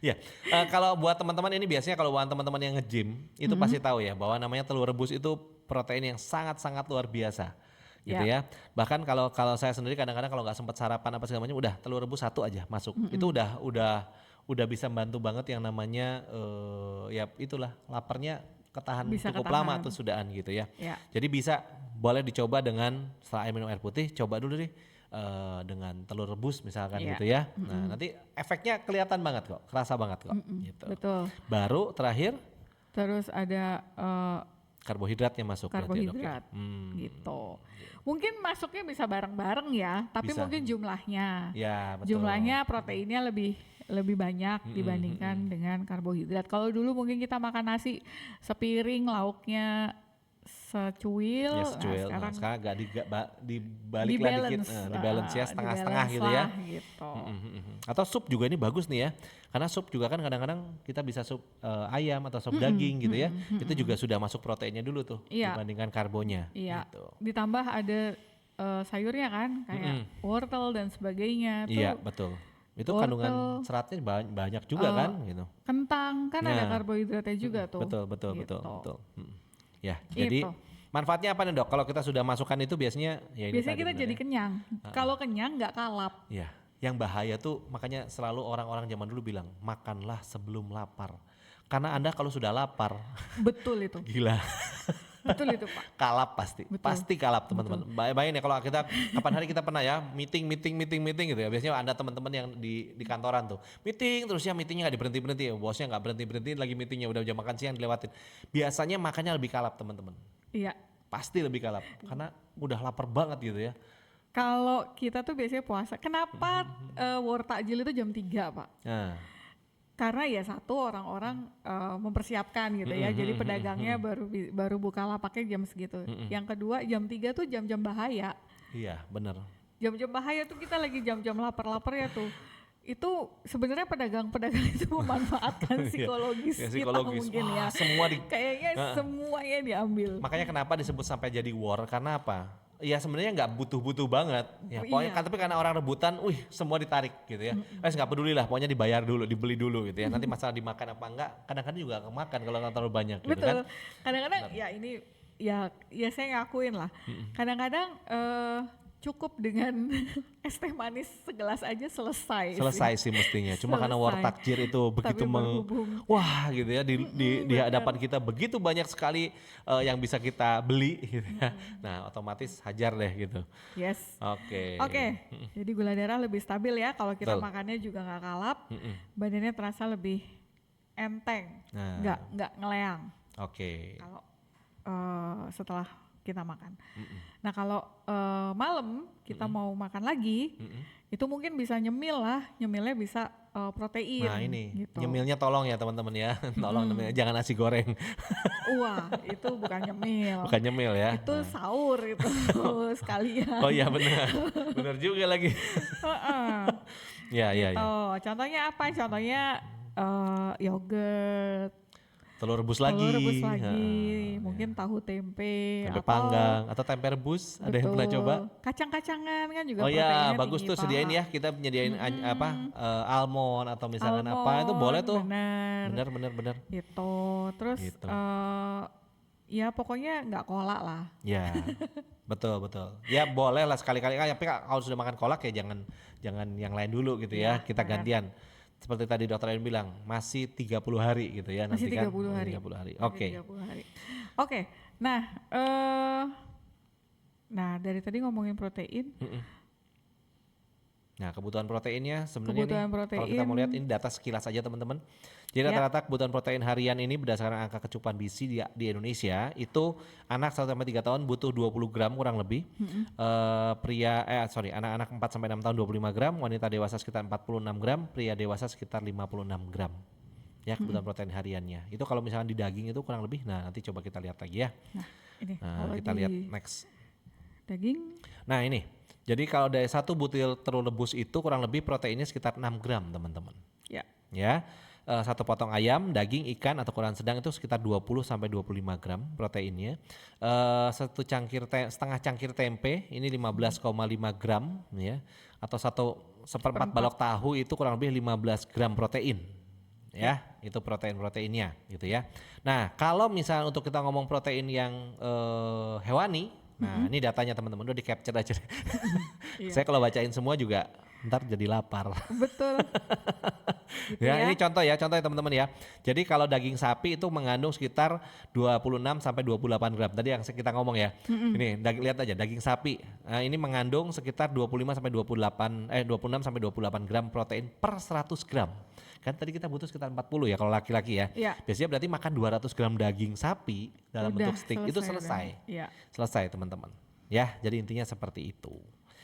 Ya, kalau buat teman-teman ini biasanya kalau buat teman-teman yang nge-gym itu pasti tahu ya bahwa namanya telur rebus itu protein yang sangat-sangat luar biasa. Gitu ya. Bahkan kalau saya sendiri kadang-kadang kalau nggak sempat sarapan apa segala macam udah telur rebus 1 aja masuk. Itu udah bisa bantu banget yang namanya ya itulah laparnya ketahan Bisa cukup ketahan. lama tuh sudahan gitu ya. Ya. Jadi boleh dicoba dengan setelah minum air putih coba dulu deh dengan telur rebus misalkan Iya. gitu ya. Nah, nanti efeknya kelihatan banget kok, kerasa banget kok gitu. Betul. Baru terakhir Terus ada Karbohidratnya masuk berarti, Dok, ya? karbohidrat gitu. Mungkin masuknya bisa bareng-bareng ya, tapi Bisa. mungkin jumlahnya. Ya, betul. Jumlahnya proteinnya lebih banyak dibandingkan dengan karbohidrat. Kalau dulu mungkin kita makan nasi sepiring, lauknya secuil, Ya, secuil. nah, sekarang Sekarang agak dibalik lah dikit, di-balance, di-balance ya, setengah-setengah di-balance gitu ya. lah, gitu. Atau sup juga ini bagus nih ya, karena sup juga kan kadang-kadang kita bisa sup ayam atau sup daging gitu ya, itu juga sudah masuk proteinnya dulu tuh Iya. dibandingkan karbonya. Iya. Gitu. Ditambah ada sayurnya kan, kayak wortel dan sebagainya. Tuh Iya betul. Itu wortel, kandungan seratnya banyak juga kan gitu. kentang kan ada Nah. karbohidratnya juga tuh. Betul. Gitu. Ya, jadi Itu. manfaatnya apa nih, Dok? Kalau kita sudah masukkan itu biasanya ya ini Biasanya tadi kita bener jadi ya. kenyang. Kalau kenyang nggak kalap. Ya, yang bahaya tuh makanya selalu orang-orang zaman dulu bilang makanlah sebelum lapar. Karena Anda kalau sudah lapar, Betul itu. gila. Betul itu, Pak. Kalap pasti. Betul. Pasti kalap teman-teman. Bayangin ya kalau kita kapan hari kita pernah ya meeting gitu ya. Biasanya ada teman-teman yang di kantoran tuh. Meeting terus ya meetingnya nggak berhenti bosnya nggak berhenti lagi meetingnya udah jam makan siang dilewatin. Biasanya makannya lebih kalap teman-teman. Iya. Pasti lebih kalap karena udah lapar banget gitu ya. Kalau kita tuh biasanya puasa. Kenapa war takjil itu jam 3, Pak? Nah, Karena ya satu orang-orang mempersiapkan gitu ya. Jadi pedagangnya baru buka lapaknya jam segitu. Yang kedua jam 3 tuh jam-jam bahaya. iya bener. Jam-jam bahaya tuh kita lagi jam-jam lapar-lapar ya tuh. Itu sebenarnya pedagang-pedagang itu memanfaatkan psikologis Ya, kita psikologis. mungkin ya. Wah, semua Kayaknya semuanya diambil. makanya kenapa disebut sampai jadi war karena apa? Ya sebenarnya nggak butuh-butuh banget. Ya pokoknya Iya. tapi karena orang rebutan, semua ditarik gitu ya. Nggak peduli lah, pokoknya dibayar dulu, dibeli dulu gitu ya. Nanti masalah dimakan apa enggak, kadang-kadang juga kemakan kalau nggak terlalu banyak gitu kan. Betul. Kadang-kadang ya ini ya saya ngakuin lah. Kadang-kadang cukup dengan es teh manis segelas aja selesai. Selesai sih mestinya. Cuma karena war Selesai. takjir itu begitu Tapi berhubung. wah gitu ya di hadapan kita begitu banyak sekali yang bisa kita beli gitu ya. Nah, otomatis hajar deh gitu. Yes. Oke. Oke, jadi gula darah lebih stabil ya. Kalau kita Betul. makannya juga nggak kalap, badannya terasa lebih enteng, Nah. nggak ngeleang. Oke. Kalau setelah kita makan. Nah kalau malam kita mau makan lagi, itu mungkin bisa nyemil lah. Nyemilnya bisa protein. Nah, ini gitu. nyemilnya tolong ya teman-teman ya. Tolong nyemilnya, jangan nasi goreng. Wah itu bukan nyemil. Bukan nyemil ya. Itu sahur itu sekalian. Oh iya benar. Benar juga lagi. Heeh. Ya. Oh, contohnya apa? Contohnya yogurt, Telur rebus lagi. telur rebus lagi, Nah, mungkin tahu tempe, tempe atau panggang atau tempe rebus. Ada yang pernah betul, coba? kacang-kacangan kan juga Oh ya, proteinnya bagus tinggi, tuh sediain Pak. ya. Kita menyediain almond atau misalkan apa itu boleh tuh. Bener, Bener. gitu. Terus Gitu. ya pokoknya nggak kolak lah. Ya, betul. Ya boleh lah sekali-kali. Tapi kalau sudah makan kolak ya jangan yang lain dulu gitu ya. Iya, Kita jangan. gantian. Seperti tadi dokter Ain bilang, masih 30 hari gitu ya. Masih nanti kan. 30 hari. 30 hari. Masih Oke. 30 hari. Oke, nah dari tadi ngomongin protein, Nah, kebutuhan proteinnya sebenarnya Kebutuhan nih, kalau kita protein. mau lihat ini data sekilas aja teman-teman. Jadi Ya. rata-rata kebutuhan protein harian ini berdasarkan angka kecukupan gizi di Indonesia itu anak 1-3 tahun butuh 20 gram kurang lebih. Anak-anak 4-6 tahun 25 gram, wanita dewasa sekitar 46 gram, pria dewasa sekitar 56 gram. Ya, kebutuhan protein hariannya. Itu kalau misalkan di daging itu kurang lebih. Nah, nanti coba kita lihat lagi ya. nah ini Nah, kalau kita di lihat next. daging, Nah, ini. Jadi kalau dari 1 butir telur rebus itu kurang lebih proteinnya sekitar 6 gram, teman-teman. ya. Ya, 1 potong ayam, daging, ikan atau ukuran sedang itu sekitar 20 sampai 25 gram proteinnya. 1 setengah cangkir tempe ini 15,5 gram ya, atau 1/4 balok tahu itu kurang lebih 15 gram protein. Ya, itu proteinnya gitu ya. Nah, kalau misalnya untuk kita ngomong protein yang hewani, nah ini datanya teman-teman udah di capture aja. Iya. Saya kalau bacain semua juga ntar jadi lapar. Betul. Gitu Ya, ya. ini contoh ya teman-teman ya. Jadi kalau daging sapi itu mengandung sekitar 26 sampai 28 gram. Tadi yang kita ngomong ya. Ini lihat aja daging sapi. Nah, ini mengandung sekitar 25 sampai 26 sampai 28 gram protein per 100 gram. Kan tadi kita butuh sekitar 40 ya kalau laki-laki ya. Iya. Biasanya berarti makan 200 gram daging sapi dalam Udah bentuk steak itu selesai. udah. Iya. Selesai teman-teman. Ya, jadi intinya seperti itu.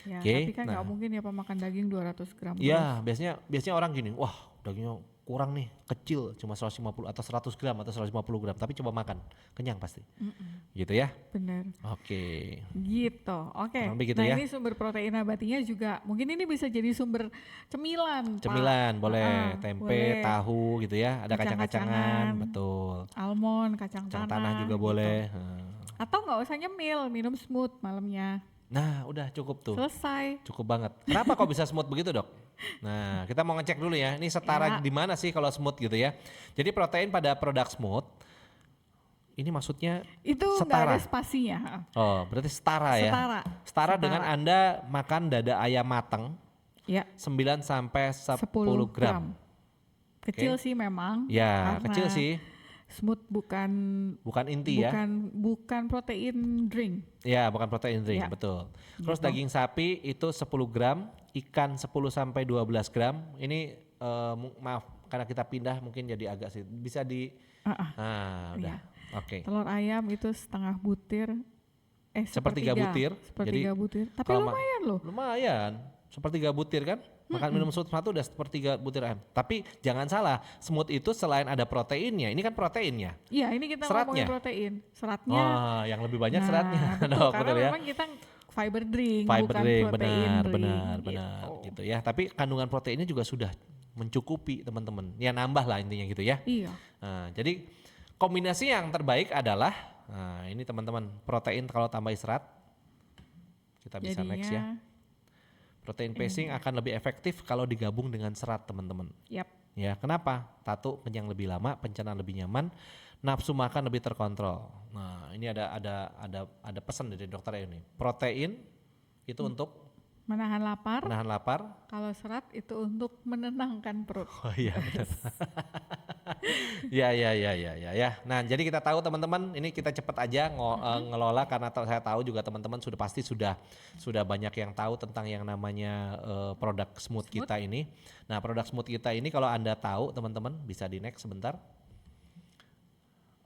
Ya, Oke, tapi kan nggak nah. mungkin ya pemakan daging 200 gram. Iya, biasanya orang gini, wah dagingnya kurang nih, kecil, cuma 150 atau 100 gram atau 150 gram, tapi coba makan, kenyang pasti. Gitu ya. Bener. Oke. Gitu. Oke. Kurang lebih gitu Nah ya. ini sumber protein nabatinya juga mungkin ini bisa jadi sumber cemilan. Pak. Cemilan boleh, tempe, boleh. tahu gitu ya, ada kacang-kacangan, Kacang-kacangan. betul. Almond, kacang Kacang tanah tanah juga gitu. boleh. Atau nggak usah nyemil, minum smooth malamnya. Nah, udah cukup tuh. Selesai. Cukup banget. Kenapa kok bisa smooth begitu, Dok? Nah, kita mau ngecek dulu ya. Ini setara Ya. di mana sih kalau smooth gitu ya. Jadi protein pada produk smooth ini maksudnya Itu nggak setara. ada spasinya. Oh, berarti setara ya. Setara. Setara dengan Anda makan dada ayam matang Ya. 9 sampai 10 10 gram. Kecil sih memang. Ya, karena kecil sih. Smooth bukan Bukan inti ya. bukan protein drink. Ya, bukan protein drink, Ya. betul. Terus Gitu. daging sapi itu 10 gram, ikan 10 sampai 12 gram. Ini maaf karena kita pindah mungkin jadi agak sih. Bisa di Nah, udah. Iya. Oke. Telur ayam itu setengah butir. Sepertiga butir. Sepertiga Jadi, butir. Tapi kalau lumayan loh. Lumayan. Sepertiga butir kan? Makan minum smooth satu udah sepertiga butir ayam. Tapi jangan salah, smooth itu selain ada proteinnya, ini kan proteinnya. Iya, ini kita Seratnya? ngomongin protein. Seratnya. Wah, yang lebih banyak seratnya. Betul, Dok, karena betul ya. memang kita fiber drink, Fiber bukan drink, protein benar, drink. benar, gitu ya. Tapi kandungan proteinnya juga sudah mencukupi teman-teman. Ya nambah lah intinya gitu ya. Iya. Nah, jadi kombinasi yang terbaik adalah, nah ini teman-teman, protein kalau tambah serat. Kita bisa next ya. Jadinya, Protein pacing akan lebih efektif kalau digabung dengan serat teman-teman. yap. Ya, kenapa? Satu, kenyang lebih lama, pencernaan lebih nyaman, nafsu makan lebih terkontrol. Nah, ini ada pesan dari dokter ini. Protein itu untuk Menahan lapar. menahan lapar. Kalau serat itu untuk menenangkan perut. Oh iya benar. Ya. Nah, jadi kita tahu teman-teman, ini kita cepat aja ngelola karena saya tahu juga teman-teman pasti sudah banyak yang tahu tentang yang namanya produk smooth kita ini. Nah, produk smooth kita ini kalau Anda tahu teman-teman bisa di next sebentar.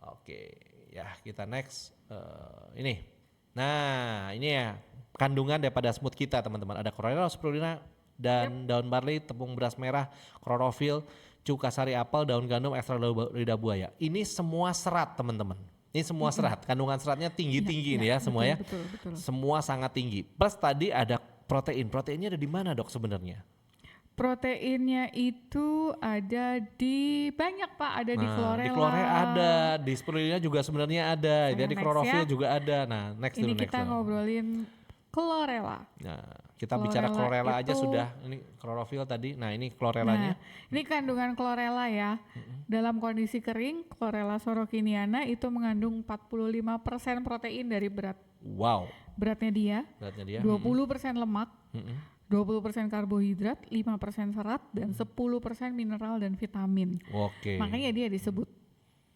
Oke, ya kita next ini. Nah, ini ya kandungan daripada smooth kita teman-teman. Ada chlorella, spirulina, dan daun barley, tepung beras merah, klorofil, cuka sari apel, daun gandum, ekstrak lidah buaya. Ini semua serat teman-teman. Ini semua serat, kandungan seratnya tinggi-tinggi ini ya semua ya. Betul. Semua sangat tinggi. Plus tadi ada protein. Proteinnya ada di mana dok sebenarnya? Proteinnya itu ada di banyak Pak, ada di chlorella. Di chlorella ada, di spirulina juga sebenarnya ada, Nah, di next klorofil ya. juga ada. Nah, next Ini dulu next. kita ngobrolin chlorella. Nah, kita bicara chlorella aja itu- sudah. Ini klorofil tadi. Nah, ini chlorellanya. Nah, ini kandungan chlorella ya. Dalam kondisi kering, chlorella sorokiniana itu mengandung 45% protein dari Wow, beratnya dia, beratnya dia. 20% lemak, Mm-mm. 20% karbohidrat, 5% serat, dan 10% mineral dan vitamin. Oke. Makanya dia disebut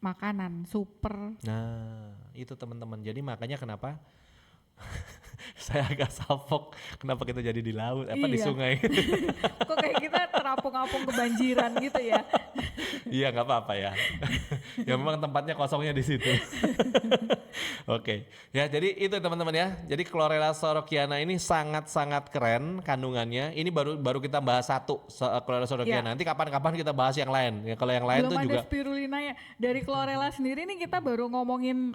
makanan super. Nah, itu teman-teman. Jadi makanya kenapa saya agak salfok kenapa kita jadi di laut, di Iya. sungai. Kok kayak kita terapung-apung kebanjiran gitu ya. Iya, nggak apa-apa ya. Ya memang tempatnya kosongnya di situ. Oke. Ya, jadi itu teman-teman ya. Jadi chlorella sorokiana ini sangat-sangat keren kandungannya. Ini baru kita bahas satu chlorella sorokiana. Ya. Nanti kapan-kapan kita bahas yang lain. Ya, kalau yang lain Belum tuh ada juga spirulina ya. Dari chlorella sendiri nih kita baru ngomongin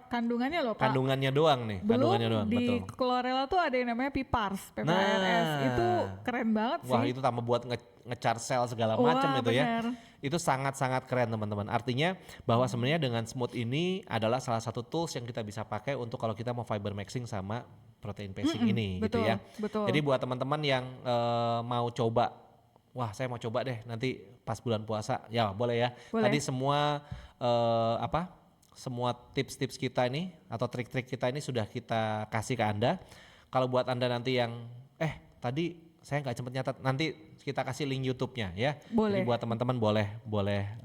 kandungannya loh Pak. kandungannya doang nih, Belum kandungannya doang, di betul. chlorella tuh ada yang namanya PPARS, PPARS. Nah. Itu keren banget sih. Wah, itu tambah buat nge-char sel segala Wah, macam itu ya. bener. Itu sangat-sangat keren teman-teman. Artinya bahwa sebenarnya dengan smooth ini adalah salah satu tools yang kita bisa pakai untuk kalau kita mau fiber maxing sama protein pacing ini gitu betul, ya. betul. Jadi buat teman-teman yang mau coba, wah saya mau coba deh nanti pas bulan puasa, ya boleh ya. Boleh. Tadi semua semua tips-tips kita ini atau trik-trik kita ini sudah kita kasih ke Anda. Kalau buat Anda nanti yang tadi saya nggak sempat nyatat, nanti kita kasih link YouTube-nya ya. Boleh. Jadi buat teman-teman boleh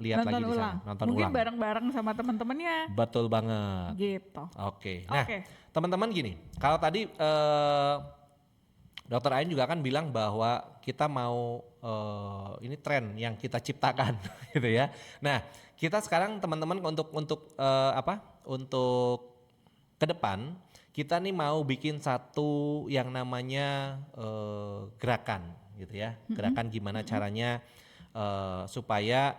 lihat lagi di sana, nonton Mungkin ulang. bareng-bareng sama teman-temannya. Betul banget. Gitu. Oke. Nah, Oke. teman-teman gini, kalau tadi Dokter Ain juga kan bilang bahwa kita mau ini tren yang kita ciptakan gitu ya. Nah, kita sekarang teman-teman untuk Untuk ke depan kita nih mau bikin satu yang namanya gerakan gitu ya. Gerakan gimana caranya supaya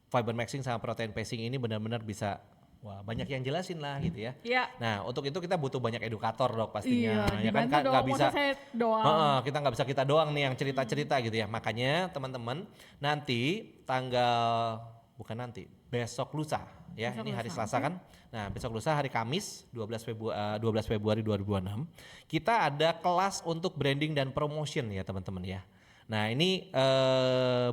fiber maxing sama protein pacing ini benar-benar bisa banyak yang jelasin lah gitu ya. Iya. Nah, untuk itu kita butuh banyak edukator dok pastinya. Iya, Ya kan dibantu dong, nggak bisa masa saya doang. kita nggak bisa kita doang nih yang cerita-cerita gitu ya. Makanya teman-teman nanti besok lusa ya. Besok Ini hari lusa, Selasa kan. Nah, besok lusa hari Kamis 12 Februari 2026 kita ada kelas untuk branding dan promotion ya teman-teman ya. Nah, ini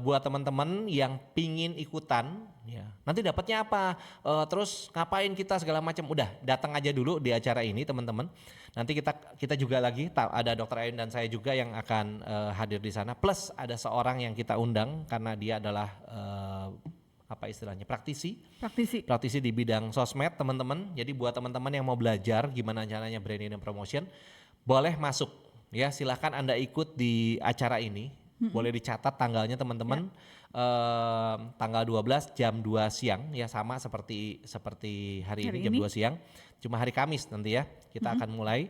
buat teman-teman yang pingin ikutan ya. Nanti dapatnya apa? Terus ngapain kita segala macam. Udah, datang aja dulu di acara ini teman-teman. Nanti kita juga lagi ada Dr. Ain dan saya juga yang akan hadir di sana. Plus ada seorang yang kita undang karena dia adalah praktisi di bidang sosmed teman-teman. Jadi buat teman-teman yang mau belajar gimana caranya branding dan promotion, boleh masuk ya. Silahkan Anda ikut di acara ini. Boleh dicatat tanggalnya teman-teman. Tanggal 12 jam 2 siang ya, sama seperti hari ini jam 2 siang. Cuma hari Kamis nanti ya kita akan mulai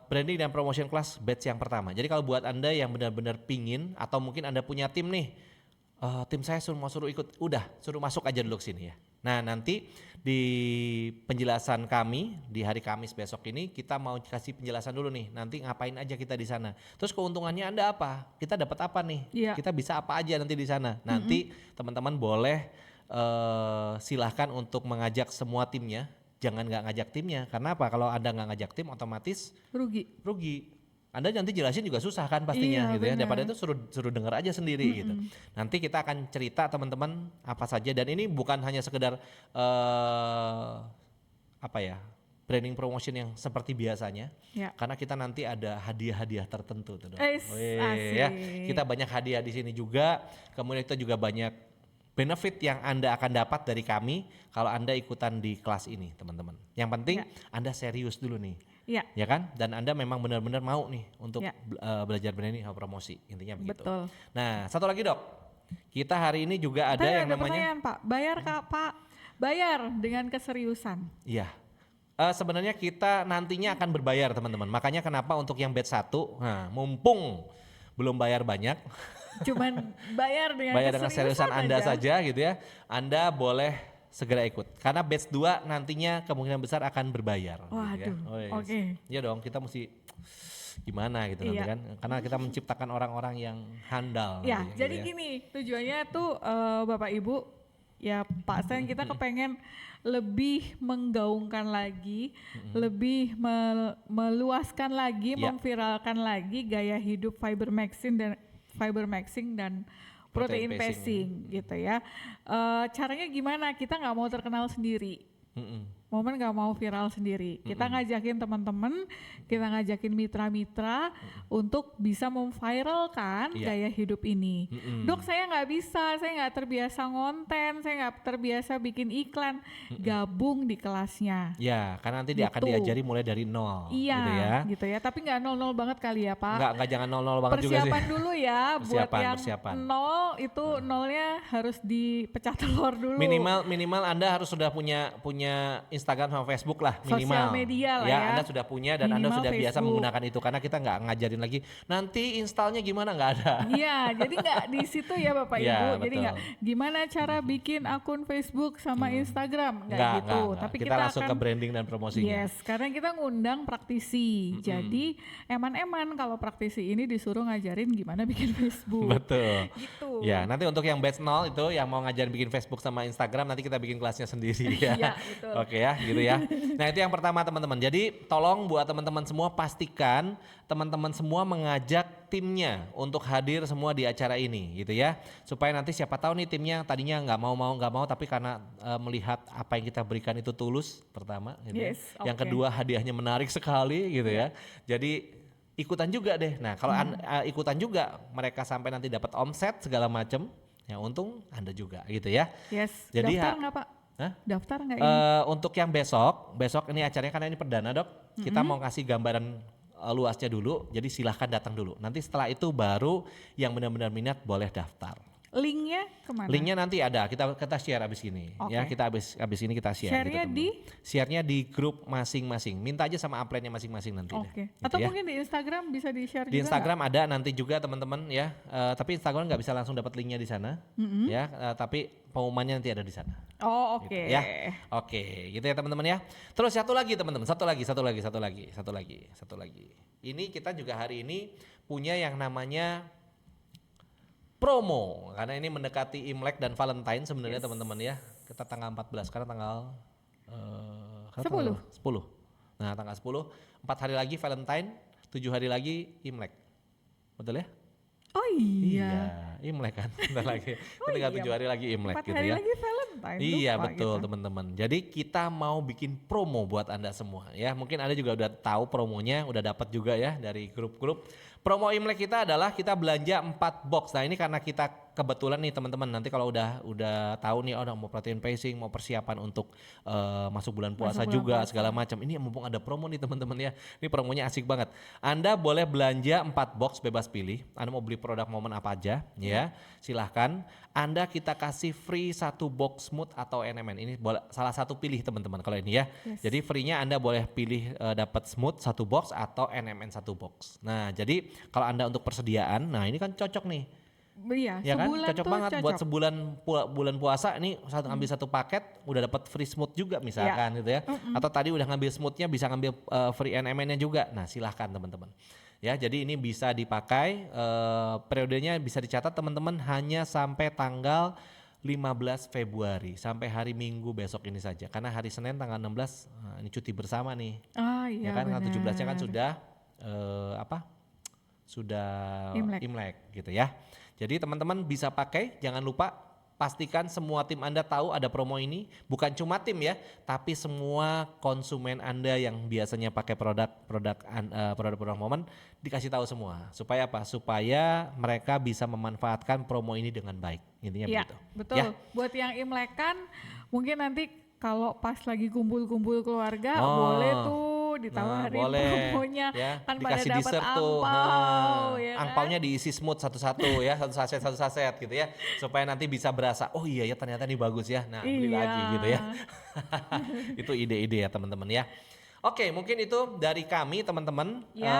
branding dan promotion class batch yang pertama. Jadi kalau buat Anda yang benar-benar pingin atau mungkin Anda punya tim nih, tim saya suruh ikut, udah suruh masuk aja dulu ke sini ya. Nah, nanti di penjelasan kami di hari Kamis besok ini kita mau kasih penjelasan dulu nih. Nanti ngapain aja kita di sana. Terus keuntungannya Anda apa? Kita dapat apa nih? Iya. Kita bisa apa aja nanti di sana. Nanti teman-teman boleh silahkan untuk mengajak semua timnya. Jangan nggak ngajak timnya. Karena apa? Kalau Anda nggak ngajak tim otomatis rugi. Anda nanti jelasin juga susah kan pastinya Iya, gitu ya. benar. Daripada itu suruh denger aja sendiri gitu. Nanti kita akan cerita teman-teman apa saja, dan ini bukan hanya sekedar branding promotion yang seperti biasanya. Ya. Karena kita nanti ada hadiah-hadiah tertentu tuh dong. Asik. Ya. Kita banyak hadiah di sini juga. Kemudian kita juga banyak benefit yang Anda akan dapat dari kami kalau Anda ikutan di kelas ini, teman-teman. Yang penting Anda serius dulu nih. Iya. Ya kan? Dan Anda memang benar-benar mau nih untuk Ya. belajar branding atau promosi, intinya begitu. Betul. Nah, satu lagi dok, kita hari ini juga ada yang namanya, pertanyaan Pak, bayar Kak Pak, bayar dengan keseriusan. iya, sebenarnya kita nantinya akan berbayar teman-teman. Makanya kenapa untuk yang batch 1, nah mumpung belum bayar banyak, Cuman bayar dengan keseriusan Anda aja. saja gitu ya, Anda boleh segera ikut. Karena batch 2 nantinya kemungkinan besar akan berbayar. Waduh, gitu ya. oke. Iya dong, kita mesti gimana gitu nanti Iya. kan. Karena kita menciptakan orang-orang yang handal. Ya, nantinya, jadi gitu ya. gini, tujuannya tuh Bapak Ibu, ya Pak Stan, kita kepengen lebih menggaungkan lagi, lebih meluaskan lagi, Ya. memviralkan lagi gaya hidup fiber maxing dan protein pacing gitu ya. Caranya gimana? Kita nggak mau terkenal sendiri. Momen nggak mau viral sendiri. Kita ngajakin teman-teman, kita ngajakin mitra-mitra untuk bisa memviralkan Iya. gaya hidup ini. Dok, saya nggak bisa, saya nggak terbiasa ngonten, saya nggak terbiasa bikin iklan. Gabung di kelasnya. Ya, karena nanti dia akan Gitu. diajari mulai dari nol. Iya, Gitu ya. gitu ya. Tapi nggak 0-0 banget kali ya Pak. Enggak jangan 0-0 banget juga sih. Persiapan dulu ya, buat yang Persiapan. 0 itu nolnya harus dipecah telur dulu. Minimal Anda harus sudah punya Instagram sama Facebook lah minimal. Sosial media lah ya. ya. Anda sudah punya dan Anda Minimal sudah biasa Facebook. menggunakan itu, karena kita nggak ngajarin lagi nanti installnya gimana, nggak ada. Iya, jadi nggak di situ ya Bapak Iya, Ibu. Jadi betul. nggak gimana cara bikin akun Facebook sama Instagram, nggak gitu. Nggak. Tapi kita langsung akan ke branding dan promosinya. Yes, karena kita ngundang praktisi. Jadi eman-eman kalau praktisi ini disuruh ngajarin gimana bikin Facebook. Betul. Gitu. Ya, nanti untuk yang batch 0 itu yang mau ngajarin bikin Facebook sama Instagram, nanti kita bikin kelasnya sendiri ya. Iya, betul. Oke ya, gitu ya. Nah, itu yang pertama teman-teman. Jadi tolong buat teman-teman semua pastikan teman-teman semua mengajak timnya untuk hadir semua di acara ini gitu ya. Supaya nanti siapa tahu nih timnya tadinya nggak mau tapi karena melihat apa yang kita berikan itu tulus pertama gitu ya. Yes, Yang oke. kedua hadiahnya menarik sekali gitu ya. Jadi ikutan juga deh. Nah kalau ikutan juga mereka sampai nanti dapat omset segala macam, ya untung Anda juga gitu ya. Yes. Jadi Daftar nggak Pak? Hah? Daftar nggak ini? Untuk yang besok ini acaranya karena ini perdana dok, kita mau kasih gambaran luasnya dulu, jadi silahkan datang dulu. Nanti setelah itu baru yang benar-benar minat boleh daftar. Linknya kemana? Linknya nanti ada, kita share abis ini, ya kita abis ini kita share. Share-nya gitu, di? Share-nya di grup masing-masing. Minta aja sama upline-nya masing-masing nanti. Oke. Gitu Atau ya. mungkin di Instagram bisa di-share Di juga Instagram ada nanti juga teman-teman ya, tapi Instagram nggak bisa langsung dapat linknya di sana, ya, tapi pengumumannya nanti ada di sana. Oh oke. Gitu ya, oke, gitu ya teman-teman ya. Terus satu lagi teman-teman, satu lagi. Ini kita juga hari ini punya yang namanya promo, karena ini mendekati Imlek dan Valentine sebenarnya teman-teman ya. Kita tanggal 14, karena tanggal 10. Nah tanggal 10, 4 hari lagi Valentine, 7 hari lagi Imlek. Betul ya? Oh iya. Imlek kan, bentar lagi. Tinggal 7 hari lagi Imlek 4 gitu hari ya. lagi Valentine. Iya lupa betul kita. teman-teman. Jadi kita mau bikin promo buat Anda semua ya. Mungkin Anda juga udah tahu promonya, udah dapat juga ya dari grup-grup. Promo Imlek kita adalah kita belanja 4 box. Nah ini karena kita kebetulan nih teman-teman, nanti kalau udah tahu nih, mau protein pacing, mau persiapan untuk masuk bulan puasa juga segala macam. Ini mumpung ada promo nih teman-teman ya. Ini promonya asik banget. Anda boleh belanja 4 box bebas pilih. Anda mau beli produk momen apa aja ya. Silahkan. Anda kita kasih free 1 box smooth atau NMN. Ini salah satu pilih teman-teman kalau ini ya. Yes. Jadi free-nya Anda boleh pilih dapat smooth 1 box atau NMN 1 box. Nah jadi kalau Anda untuk persediaan, nah ini kan cocok nih. Iya, Ya kan, sebulan cocok tuh banget buat sebulan bulan puasa ini ambil 1 paket udah dapat free smooth juga misalkan gitu ya. Atau tadi udah ngambil smoothnya bisa ngambil free NMN-nya juga. Nah silahkan teman-teman. Ya jadi ini bisa dipakai, periodenya bisa dicatat teman-teman hanya sampai tanggal 15 Februari sampai hari Minggu besok ini saja. Karena hari Senin tanggal 16 ini cuti bersama nih. Ah iya Ya kan benar. 17-nya kan sudah sudah Imlek gitu ya. Jadi teman-teman bisa pakai, jangan lupa pastikan semua tim Anda tahu ada promo ini, bukan cuma tim ya, tapi semua konsumen Anda yang biasanya pakai produk momen dikasih tahu semua. Supaya apa? Supaya mereka bisa memanfaatkan promo ini dengan baik. Intinya Iya, begitu. betul. Ya. Buat yang Imlekan mungkin nanti kalau pas lagi kumpul-kumpul keluarga boleh tuh ditawarin promonya ya, kan pada dikasih dapat dessert tuh. angpau ya kan? Angpaunya diisi smooth satu-satu ya, satu saset gitu ya, supaya nanti bisa berasa oh iya ya ternyata ini bagus ya, nah beli Iya. lagi gitu ya. Itu ide-ide ya teman-teman ya. Oke, mungkin itu dari kami teman-teman. Ya.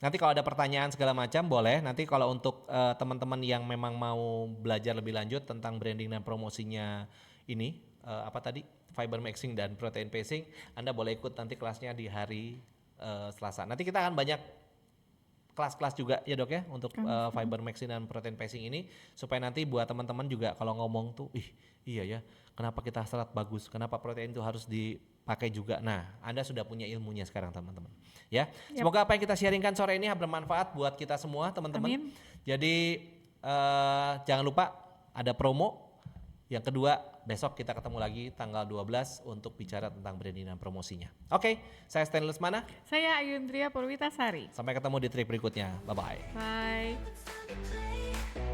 Nanti kalau ada pertanyaan segala macam boleh. Nanti kalau untuk teman-teman yang memang mau belajar lebih lanjut tentang branding dan promosinya ini, apa tadi, fiber maxing dan protein pacing, Anda boleh ikut nanti kelasnya di hari Selasa. Nanti kita akan banyak kelas-kelas juga ya dok ya untuk fiber maxing dan protein pacing ini, supaya nanti buat teman-teman juga kalau ngomong tuh iya ya, kenapa kita serat bagus, kenapa protein itu harus dipakai juga. Nah Anda sudah punya ilmunya sekarang teman-teman ya. Semoga apa yang kita sharingkan sore ini bermanfaat buat kita semua teman-teman. Jadi jangan lupa ada promo. Yang kedua, besok kita ketemu lagi tanggal 12 untuk bicara tentang branding dan promosinya. Oke, saya Stanley Lesmana. Saya Ayundria Purwitasari. Sampai ketemu di trik berikutnya. Bye-bye. Bye. It's time to play.